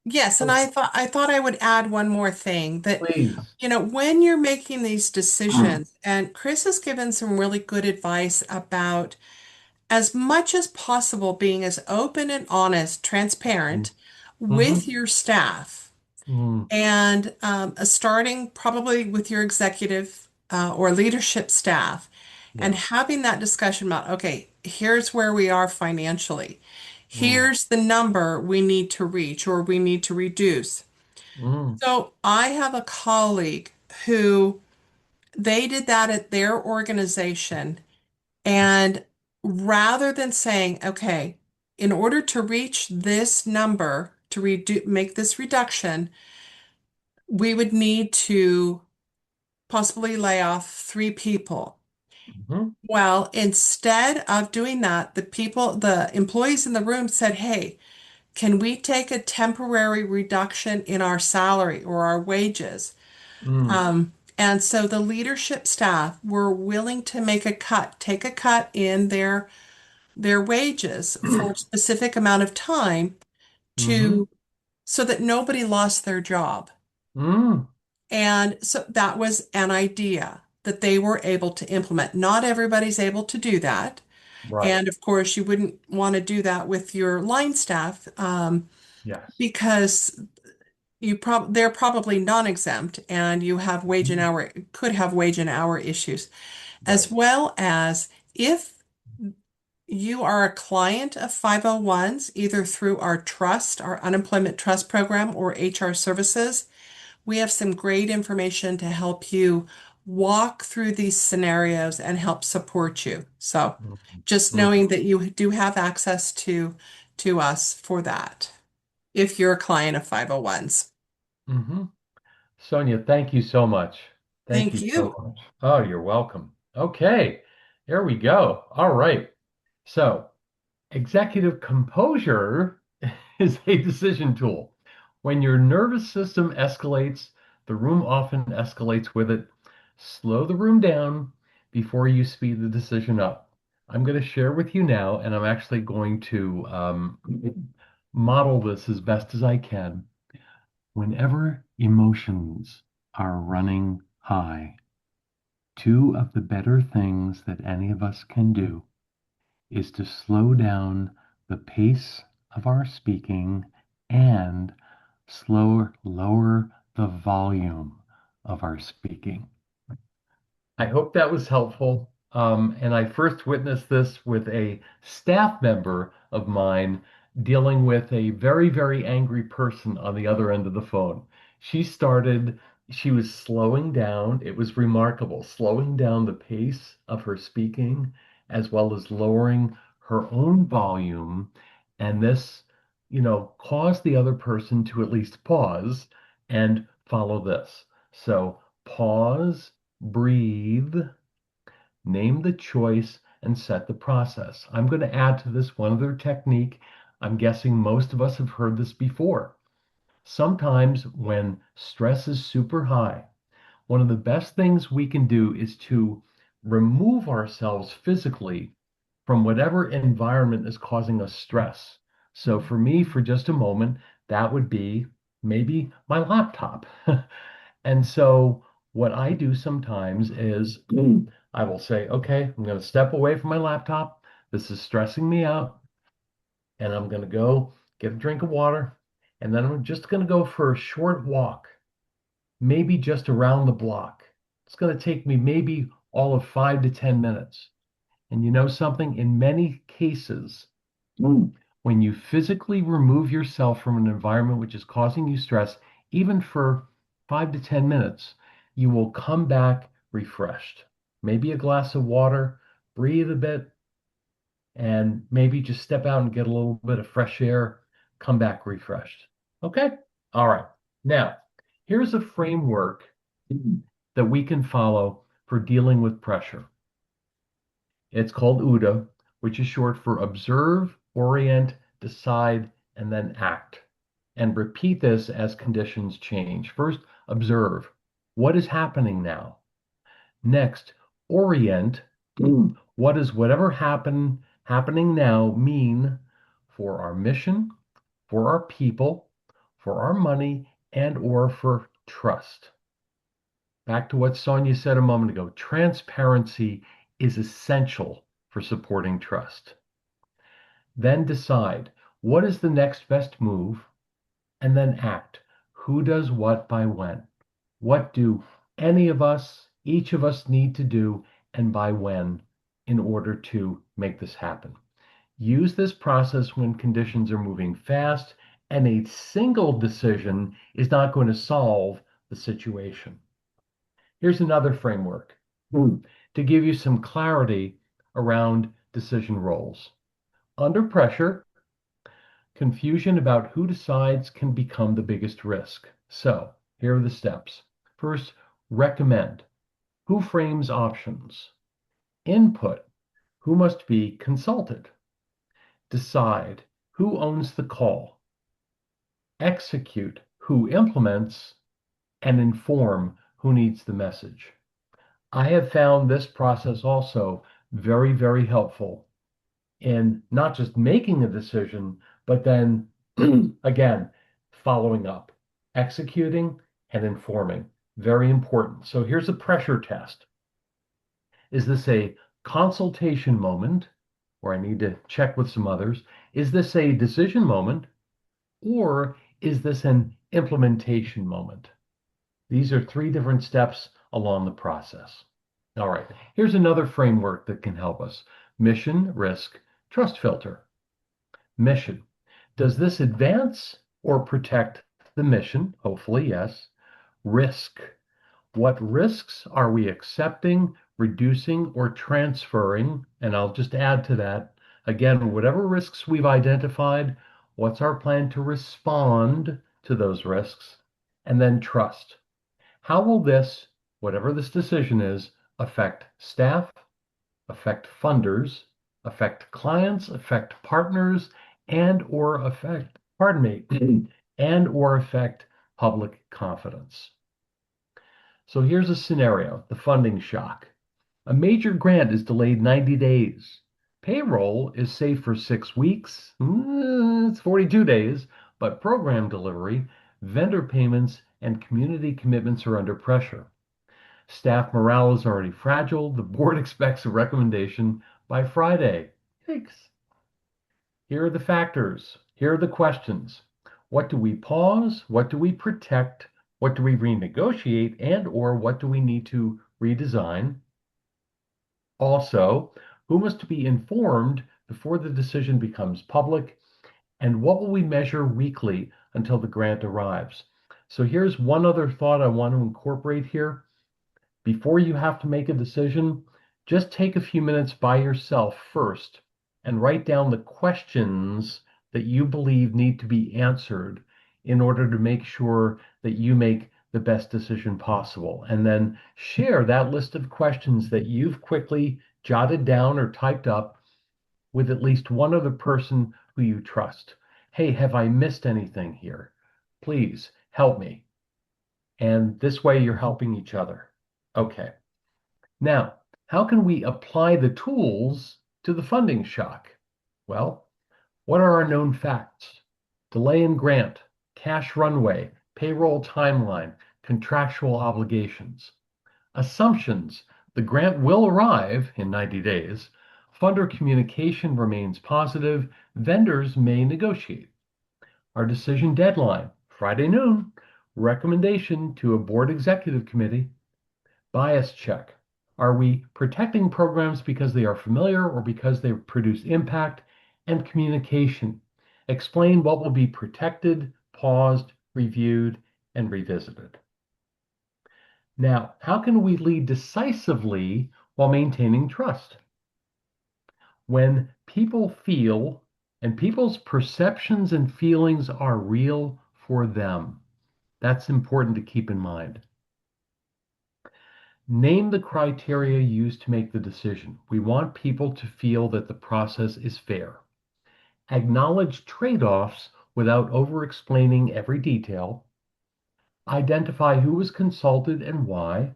yes, and oh, I thought I would add one more thing that, please. when you're making these decisions, and Chris has given some really good advice about as much as possible being as open and honest, transparent with Mm-hmm. your staff, Mm, and starting probably with your executive or leadership staff, and yes. having that discussion about, okay, here's where we are financially. Mm, Here's the number we need to reach or we need to reduce. mm, So I have a colleague who they did that at their organization. And rather than saying, okay, in order to reach this number, to make this reduction, we would need to possibly lay off three people. mhm, Well, instead of doing that, the employees in the room said, hey, can we take a temporary reduction in our salary or our wages? mm, And so the leadership staff were willing to take a cut in their wages for a specific amount of time mhm, to so that nobody lost their job. mm, And so that was an idea that they were able to implement. Not everybody's able to do that. right. And of course, you wouldn't want to do that with your line staff Yes. because they're probably non-exempt and you have wage and Mhm, hour could have wage and hour issues, as right. well as if you are a client of 501s, either through our trust, our unemployment trust program, or HR services. We have some great information to help you walk through these scenarios and help support you. So just Mhm. knowing that you do have access to us for that if you're a client of 501s. Mhm. Sonia, thank you so much. Thank Thank you so you. much. Oh, you're welcome. Okay, there we go. All right. So, executive composure is a decision tool. When your nervous system escalates, the room often escalates with it. Slow the room down before you speed the decision up. I'm going to share with you now, and I'm actually going to model this as best as I can. Whenever emotions are running high, two of the better things that any of us can do is to slow down the pace of our speaking and lower the volume of our speaking. I hope that was helpful. And I first witnessed this with a staff member of mine dealing with a very, very angry person on the other end of the phone. She was slowing down. It was remarkable, slowing down the pace of her speaking as well as lowering her own volume. And this, caused the other person to at least pause and follow this. So pause, breathe, name the choice, and set the process. I'm going to add to this one other technique. I'm guessing most of us have heard this before. Sometimes when stress is super high, one of the best things we can do is to remove ourselves physically from whatever environment is causing us stress. So for me, for just a moment, that would be maybe my laptop. And so what I do sometimes is I will say, okay, I'm going to step away from my laptop. This is stressing me out. And I'm going to go get a drink of water. And then I'm just going to go for a short walk, maybe just around the block. It's going to take me maybe all of 5 to 10 minutes. And you know something? In many cases, when you physically remove yourself from an environment which is causing you stress, even for 5 to 10 minutes, you will come back refreshed. Maybe a glass of water, breathe a bit, and maybe just step out and get a little bit of fresh air, come back refreshed. Okay? All right. Now, here's a framework that we can follow for dealing with pressure. It's called OODA, which is short for observe, orient, decide, and then act. And repeat this as conditions change. First, observe. What is happening now? Next, orient. What does whatever happening now mean for our mission, for our people, for our money, and or for trust? Back to what Sonia said a moment ago, transparency is essential for supporting trust. Then decide what is the next best move, and then act. Who does what by when? What do any of us, each of us need to do, and by when in order to make this happen? Use this process when conditions are moving fast, and a single decision is not going to solve the situation. Here's another framework to give you some clarity around decision roles. Under pressure, confusion about who decides can become the biggest risk. So, here are the steps. First, recommend. Who frames options? Input. Who must be consulted? Decide. Who owns the call? Execute. Who implements? And inform. Who needs the message? I have found this process also very, very helpful in not just making a decision, but then again, following up, executing, and informing. Very important. So here's a pressure test. Is this a consultation moment where I need to check with some others? Is this a decision moment? Or is this an implementation moment? These are three different steps along the process. All right, here's another framework that can help us. Mission, risk, trust filter. Mission. Does this advance or protect the mission? Hopefully, yes. Risk. What risks are we accepting, reducing, or transferring? And I'll just add to that, again, whatever risks we've identified, what's our plan to respond to those risks? And then trust. How will this, whatever this decision is, affect staff, affect funders, affect clients, affect partners, and or affect, pardon me, and or affect public confidence? So here's a scenario, the funding shock. A major grant is delayed 90 days. Payroll is safe for 6 weeks. It's 42 days, but program delivery, vendor payments, and community commitments are under pressure. Staff morale is already fragile. The board expects a recommendation by Friday. Yikes. Here are the factors. Here are the questions. What do we pause? What do we protect? What do we renegotiate? And or what do we need to redesign? Also, who must be informed before the decision becomes public? And what will we measure weekly until the grant arrives? So here's one other thought I want to incorporate here. Before you have to make a decision, just take a few minutes by yourself first and write down the questions that you believe need to be answered in order to make sure that you make the best decision possible. And then share that list of questions that you've quickly jotted down or typed up with at least one other person who you trust. Hey, have I missed anything here? Please help me. And this way you're helping each other. Okay. Now, how can we apply the tools to the funding shock? Well, what are our known facts? Delay in grant, cash runway, payroll timeline, contractual obligations. Assumptions: the grant will arrive in 90 days. Funder communication remains positive. Vendors may negotiate. Our decision deadline, Friday noon. Recommendation to a board executive committee. Bias check. Are we protecting programs because they are familiar or because they produce impact? And communication. Explain what will be protected, paused, reviewed, and revisited. Now, how can we lead decisively while maintaining trust? When people feel and people's perceptions and feelings are real for them, that's important to keep in mind. Name the criteria used to make the decision. We want people to feel that the process is fair. Acknowledge trade-offs without over-explaining every detail. Identify who was consulted and why.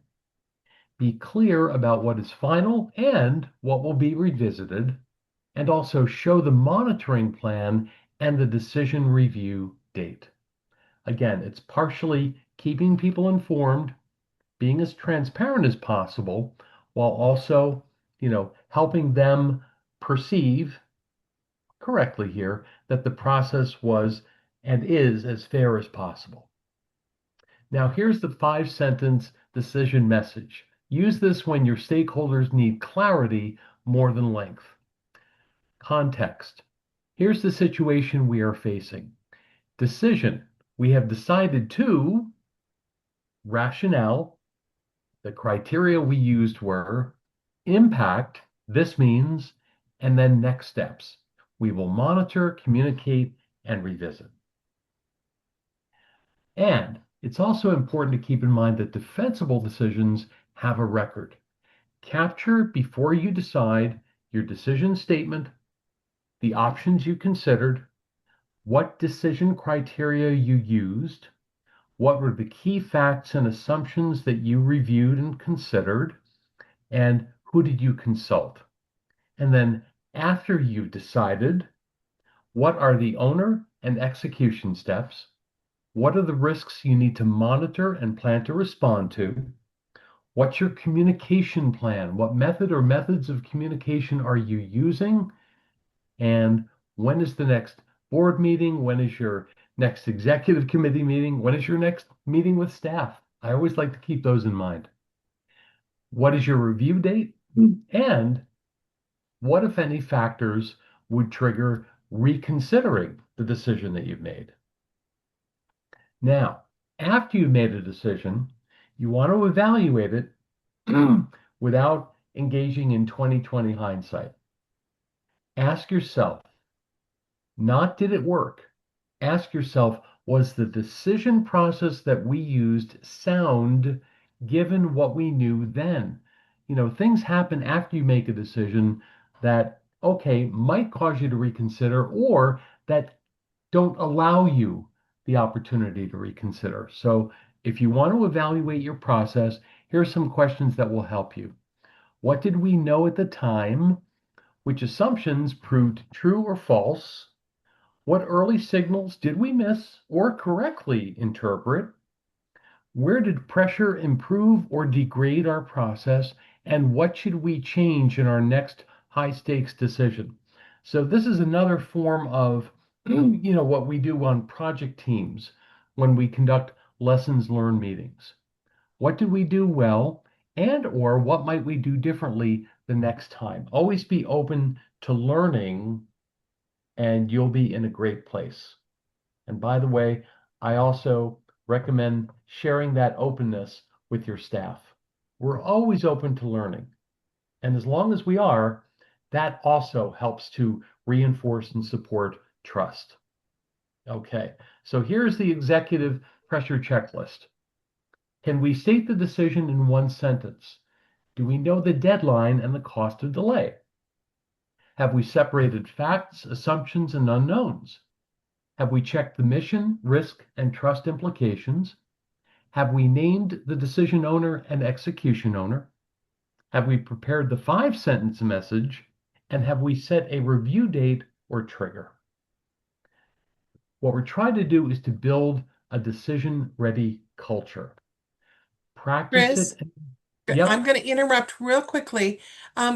Be clear about what is final and what will be revisited. And also show the monitoring plan and the decision review date. Again, it's partially keeping people informed, being as transparent as possible, while also, helping them perceive correctly here that the process was and is as fair as possible. Now, here's the 5-sentence decision message. Use this when your stakeholders need clarity more than length. Context. Here's the situation we are facing. Decision. We have decided to. Rationale. The criteria we used were impact. This means, and then next steps. We will monitor, communicate, and revisit. And it's also important to keep in mind that defensible decisions have a record. Capture before you decide your decision statement, the options you considered, what decision criteria you used, what were the key facts and assumptions that you reviewed and considered, and who did you consult? And then after you've decided, what are the owner and execution steps? What are the risks you need to monitor and plan to respond to? What's your communication plan? What method or methods of communication are you using? And when is the next board meeting? When is your next executive committee meeting? When is your next meeting with staff? I always like to keep those in mind. What is your review date? And what, if any, factors would trigger reconsidering the decision that you've made? Now, after you've made a decision, You want to evaluate it without engaging in 2020 hindsight. Ask yourself, not did it work? Ask yourself, was the decision process that we used sound given what we knew then? Things happen after you make a decision that, okay, might cause you to reconsider or that don't allow you the opportunity to reconsider. So, if you want to evaluate your process, here are some questions that will help you. What did we know at the time? Which assumptions proved true or false? What early signals did we miss or correctly interpret? Where did pressure improve or degrade our process? And what should we change in our next high stakes decision? So this is another form of what we do on project teams when we conduct lessons learned meetings. What did we do well and or what might we do differently the next time? Always be open to learning and you'll be in a great place. And by the way, I also recommend sharing that openness with your staff. We're always open to learning. And as long as we are, that also helps to reinforce and support trust. Okay, so here's the executive pressure checklist. Can we state the decision in one sentence? Do we know the deadline and the cost of delay? Have we separated facts, assumptions, and unknowns? Have we checked the mission, risk, and trust implications? Have we named the decision owner and execution owner? Have we prepared the 5 sentence message? And have we set a review date or trigger? What we're trying to do is to build a decision ready culture. Practice Chris, it. I'm Yep, going to interrupt real quickly.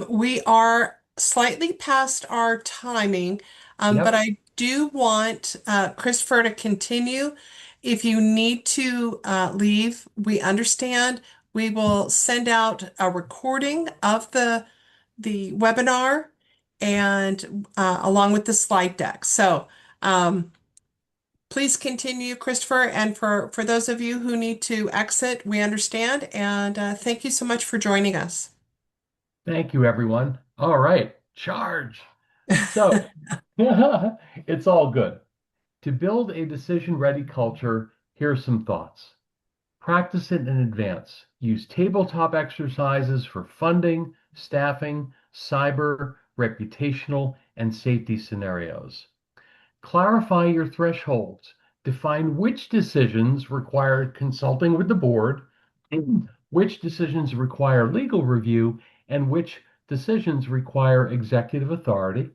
We are slightly past our timing, but yep. I do want Christopher to continue. If you need to leave, we understand. We will send out a recording of the webinar and along with the slide deck. So please continue, Christopher. And for those of you who need to exit, we understand. And thank you so much for joining us. Thank you, everyone. All right, charge. So it's all good. To build a decision ready culture, here are some thoughts. Practice it in advance. Use tabletop exercises for funding, staffing, cyber, reputational, and safety scenarios. Clarify your thresholds. Define which decisions require consulting with the board, which decisions require legal review, and which decisions require executive authority.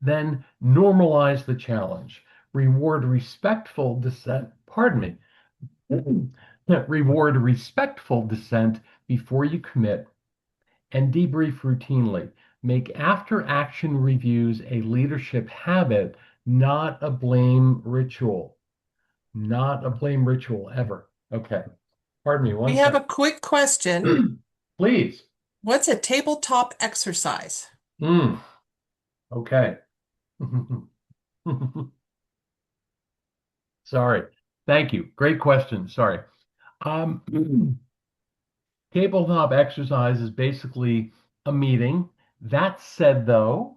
Then normalize the challenge. Reward respectful dissent. Pardon me. Reward respectful dissent before you commit and debrief routinely. Make after action reviews a leadership habit, not a blame ritual. Not a blame ritual ever. Okay. Pardon me We one have a sec. quick question. Please. What's a tabletop exercise? Mm, okay. Sorry. Thank you. Great question. Sorry. Um, tabletop exercise is basically a meeting. That said, though,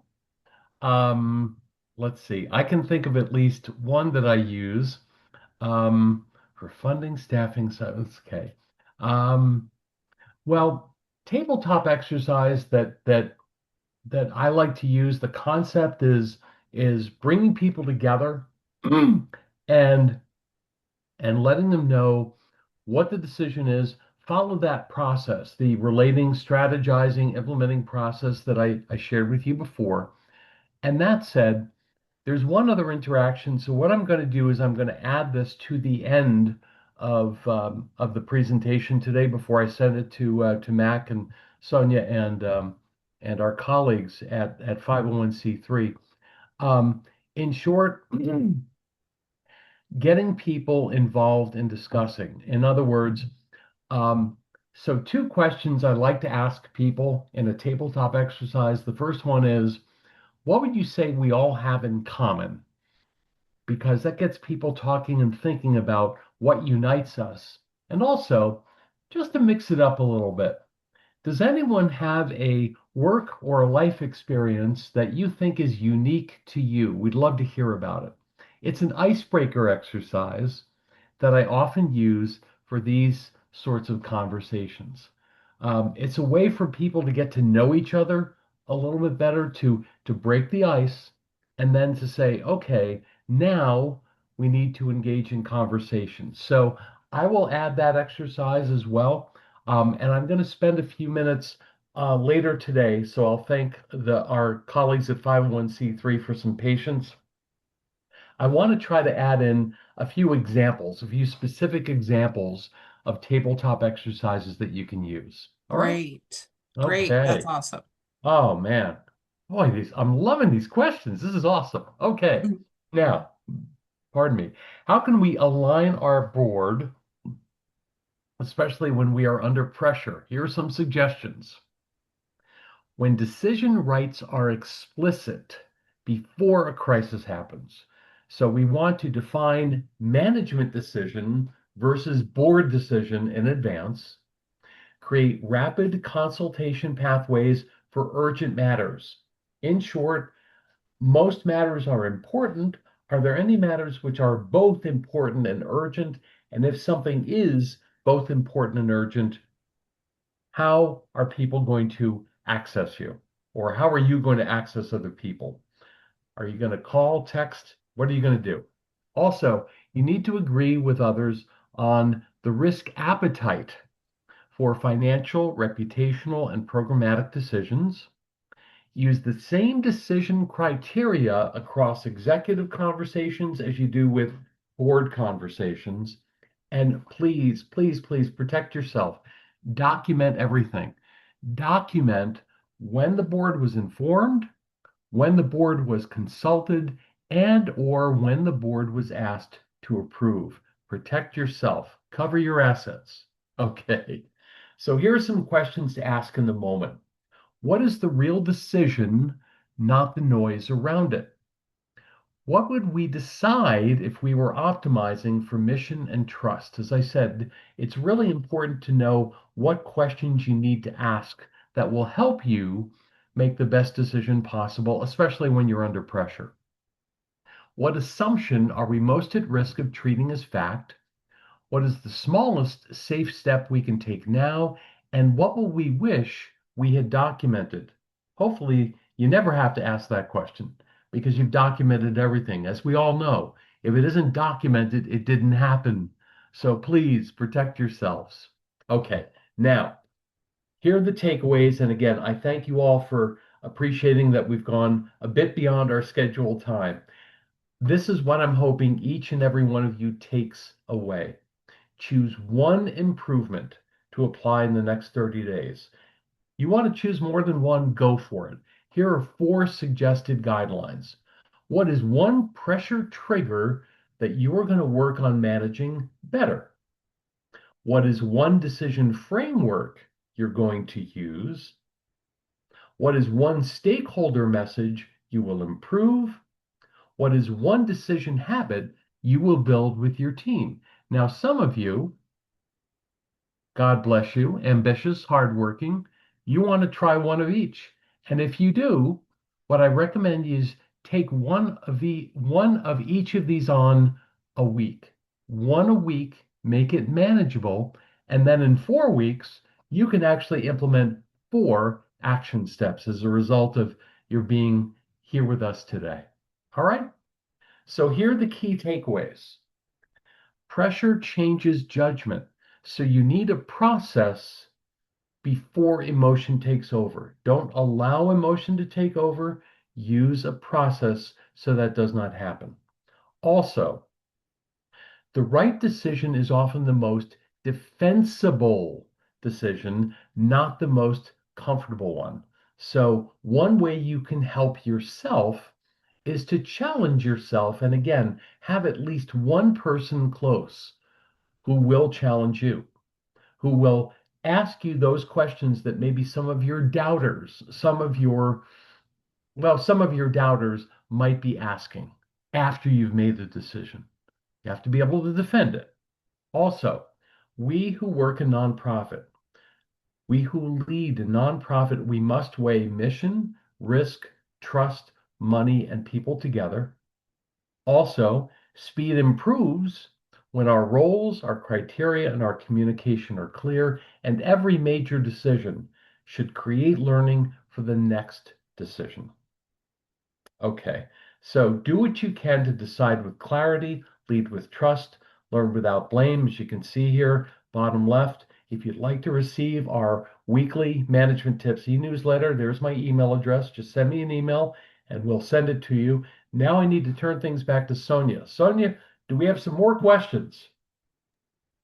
Um, let's see. I can think of at least one that I use for funding, staffing. So it's okay. Um, well, tabletop exercise that I like to use. The concept is bringing people together and letting them know what the decision is. Follow that process, the relating, strategizing, implementing process that I shared with you before. And that said, there's one other interaction. So what I'm going to do is I'm going to add this to the end of the presentation today before I send it to Mac and Sonia and our colleagues at 501c3. In short, getting people involved in discussing. In other words, um, so 2 questions I like to ask people in a tabletop exercise. The first one is, what would you say we all have in common? Because that gets people talking and thinking about what unites us And also, just to mix it up a little bit, does anyone have a work or a life experience that you think is unique to you? We'd love to hear about it. It's an icebreaker exercise that I often use for these sorts of conversations. It's a way for people to get to know each other a little bit better, to break the ice, and then to say, okay, now we need to engage in conversation. So I will add that exercise as well. And I'm going to spend a few minutes later today. So I'll thank our colleagues at 501(c)(3) for some patience. I want to try to add in a few examples, a few specific examples of tabletop exercises that you can use. All right? Great. Great. That's Okay. awesome. Oh man. Boy, I'm loving these questions. This is awesome. Okay. Now, pardon me. How can we align our board, especially when we are under pressure? Here are some suggestions. When decision rights are explicit before a crisis happens. So we want to define management decision versus board decision in advance, create rapid consultation pathways for urgent matters. In short, most matters are important. Are there any matters which are both important and urgent? And if something is both important and urgent, how are people going to access you? Or how are you going to access other people? Are you going to call, text? What are you going to do? Also, you need to agree with others on the risk appetite for financial, reputational, and programmatic decisions. Use the same decision criteria across executive conversations as you do with board conversations. And please, please, please protect yourself. Document everything. Document when the board was informed, when the board was consulted, and or when the board was asked to approve. Protect yourself. Cover your assets. Okay. So here are some questions to ask in the moment. What is the real decision, not the noise around it? What would we decide if we were optimizing for mission and trust? As I said, it's really important to know what questions you need to ask that will help you make the best decision possible, especially when you're under pressure. What assumption are we most at risk of treating as fact? What is the smallest safe step we can take now? And what will we wish we had documented? Hopefully, you never have to ask that question because you've documented everything. As we all know, if it isn't documented, it didn't happen. So please protect yourselves. Okay, now, here are the takeaways. And again, I thank you all for appreciating that we've gone a bit beyond our scheduled time. This is what I'm hoping each and every one of you takes away. Choose one improvement to apply in the next 30 days. You want to choose more than one, go for it. Here are 4 suggested guidelines. What is one pressure trigger that you are going to work on managing better? What is one decision framework you're going to use? What is one stakeholder message you will improve? What is one decision habit you will build with your team? Now, some of you, God bless you, ambitious, hardworking. You want to try one of each. And if you do, what I recommend is take one of each of these on a week. One a week, make it manageable, and then in 4 weeks, you can actually implement 4 action steps as a result of your being here with us today. All right? So here are the key takeaways. Pressure changes judgment. So you need a process before emotion takes over. Don't allow emotion to take over. Use a process so that does not happen. Also, the right decision is often the most defensible decision, not the most comfortable one. So, one way you can help yourself is to challenge yourself. And again, have at least one person close who will challenge you, who will ask you those questions that maybe some of your doubters, some of your doubters might be asking after you've made the decision. You have to be able to defend it. Also, We who work in nonprofit, we who lead a nonprofit, we must weigh mission, risk, trust, money, and people together. Also, speed improves when our roles, our criteria, and our communication are clear, and every major decision should create learning for the next decision. Okay, so do what you can to decide with clarity, lead with trust, learn without blame. As you can see here, bottom left, if you'd like to receive our weekly management tips e-newsletter, there's my email address. Just send me an email and we'll send it to you. Now I need to turn things back to Sonia. Sonia, do we have some more questions?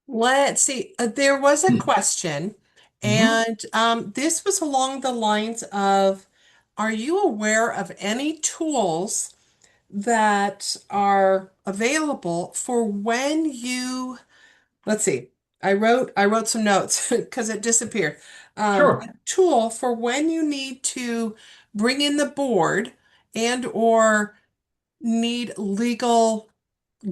Let's see. There was a question, Mhm. and this was along the lines of, are you aware of any tools that are available for when you, let's see, I wrote some notes because it disappeared. A Sure. tool for when you need to bring in the board and or need legal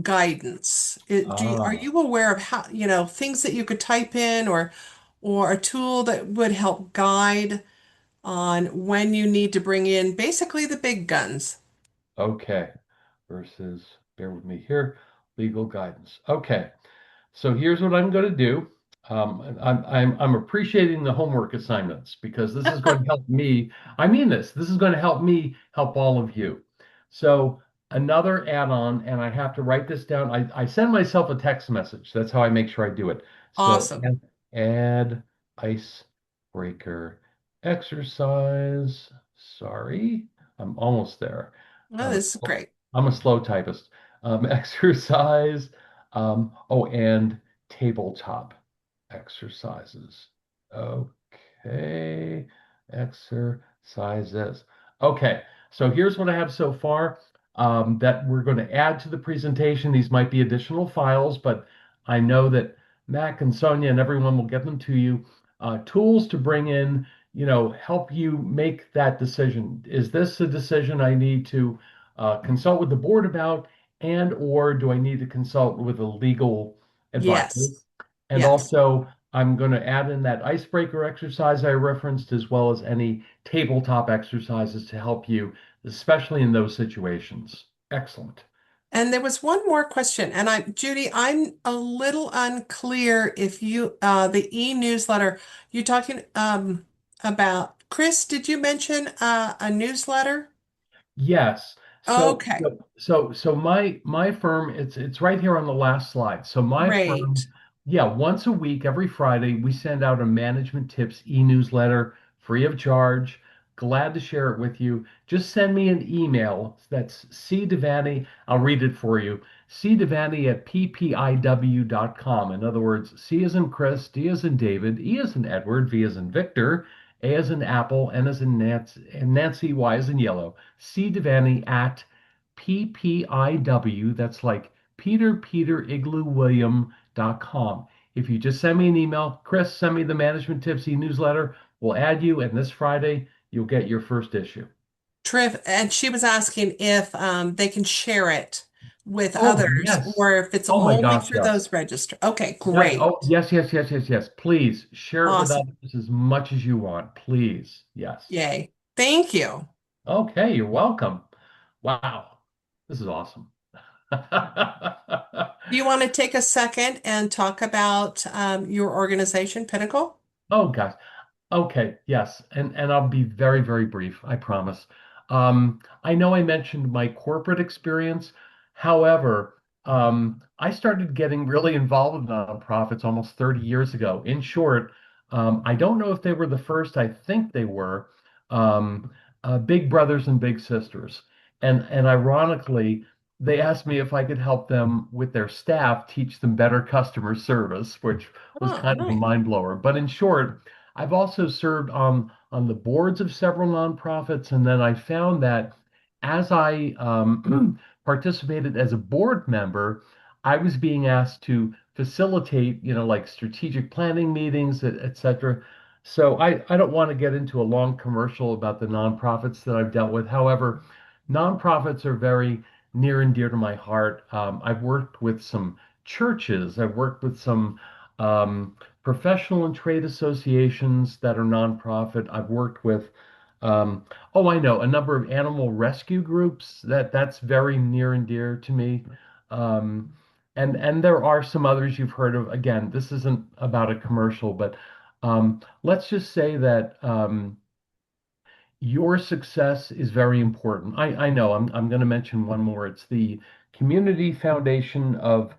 guidance. Are Ah, you aware of how, things that you could type in or a tool that would help guide on when you need to bring in basically the big guns? okay. Versus, bear with me here, legal guidance. Okay. So here's what I'm going to do. I'm appreciating the homework assignments because this is going to help me. I mean this. This is going to help me help all of you. So another add-on, and I have to write this down. I send myself a text message. That's how I make sure I do it. So Awesome. add icebreaker exercise. Sorry, I'm almost there. Oh, I'm a, this is great. I'm a slow typist. Exercise. Oh, and tabletop exercises. Okay, exercises. Okay, so here's what I have so far that we're going to add to the presentation. These might be additional files, but I know that Mac and Sonia and everyone will get them to you. Tools to bring in, help you make that decision. Is this a decision I need to consult with the board about? And or do I need to consult with a legal advisor? Yes. And Yes. also, I'm going to add in that icebreaker exercise I referenced, as well as any tabletop exercises to help you, especially in those situations. Excellent. And there was one more question, and Judy, I'm a little unclear if the e-newsletter, you talking about, Chris, did you mention a newsletter? Yes. So Okay, so my firm, it's right here on the last slide. So my firm, great. yeah, once a week, every Friday, we send out a management tips e-newsletter free of charge. Glad to share it with you. Just send me an email. That's C Devaney. I'll read it for you. C Devaney at ppiw.com. In other words, C as in Chris, D as in David, E as in Edward, V as in Victor, A as in Apple, N as in Nancy, Y as in yellow. C. Devaney at PPIW, that's like Peter Igloo William.com. If you just send me an email, Chris, send me the management tips e-newsletter, we'll add you, and this Friday you'll get your first issue. And she was asking if they can share it with Oh, others yes. or if it's Oh my only gosh, for yes. those registered. Okay, Yes. Oh, great. yes. Please share it with Awesome. others as much as you want. Please. Yes. Yay. Thank you. Okay, you're welcome. Wow. This is awesome. Do you want to take a second and talk about your organization, Pinnacle? Oh gosh. Okay, yes, and I'll be very brief, I promise. I know I mentioned my corporate experience. However, I started getting really involved with nonprofits almost 30 years ago. In short, I don't know if they were the first. I think they were big brothers and big sisters. And ironically, they asked me if I could help them with their staff, teach them better customer service, which was Oh, kind of a nice. mind blower. But in short, I've also served on the boards of several nonprofits, and then I found that as I participated as a board member, I was being asked to facilitate, like strategic planning meetings, et cetera. So I don't want to get into a long commercial about the nonprofits that I've dealt with. However, nonprofits are very near and dear to my heart. I've worked with some churches. I've worked with some professional and trade associations that are nonprofit. I've worked with, um, oh, I know, a number of animal rescue groups that's very near and dear to me. Um, and there are some others you've heard of. Again, this isn't about a commercial, but let's just say that your success is very important. I know I'm going to mention one more. It's the Community Foundation of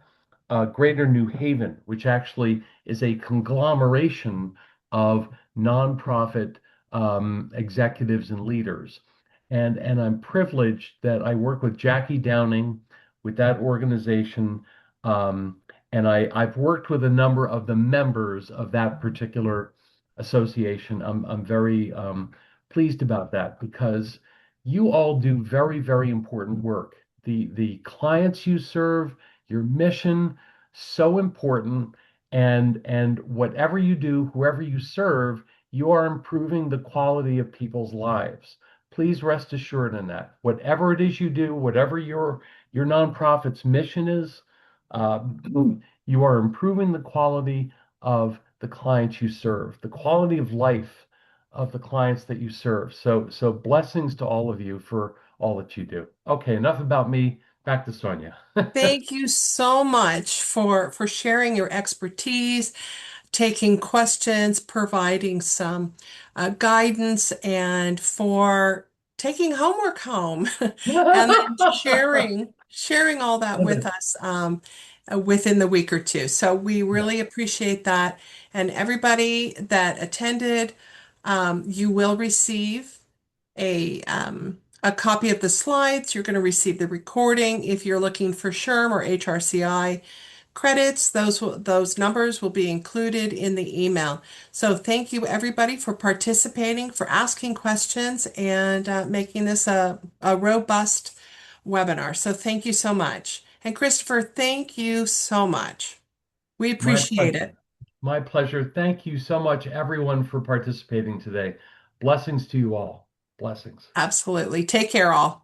Greater New Haven, which actually is a conglomeration of nonprofit executives and leaders. And I'm privileged that I work with Jackie Downing with that organization. Um, and I've worked with a number of the members of that particular association. I'm very pleased about that because you all do very, very important work. The clients you serve, your mission, so important. And whatever you do, whoever you serve, you are improving the quality of people's lives. Please rest assured in that. Whatever it is you do, whatever your nonprofit's mission is, uh, you are improving the quality of the clients you serve, the quality of life of the clients that you serve. So blessings to all of you for all that you do. Okay, enough about me. Back to Sonia. Thank you so much for sharing your expertise, taking questions, providing some guidance, and for taking homework home and then sharing all that with us within the week or two. So we Yeah, really appreciate that. And everybody that attended, you will receive a copy of the slides. You're going to receive the recording. If you're looking for SHRM or HRCI credits, those numbers will be included in the email. So thank you everybody for participating, for asking questions, and making this a robust webinar. So thank you so much. And Christopher, thank you so much. We my appreciate pleasure. it. My pleasure. Thank you so much, everyone, for participating today. Blessings to you all. Blessings. Absolutely. Take care, all.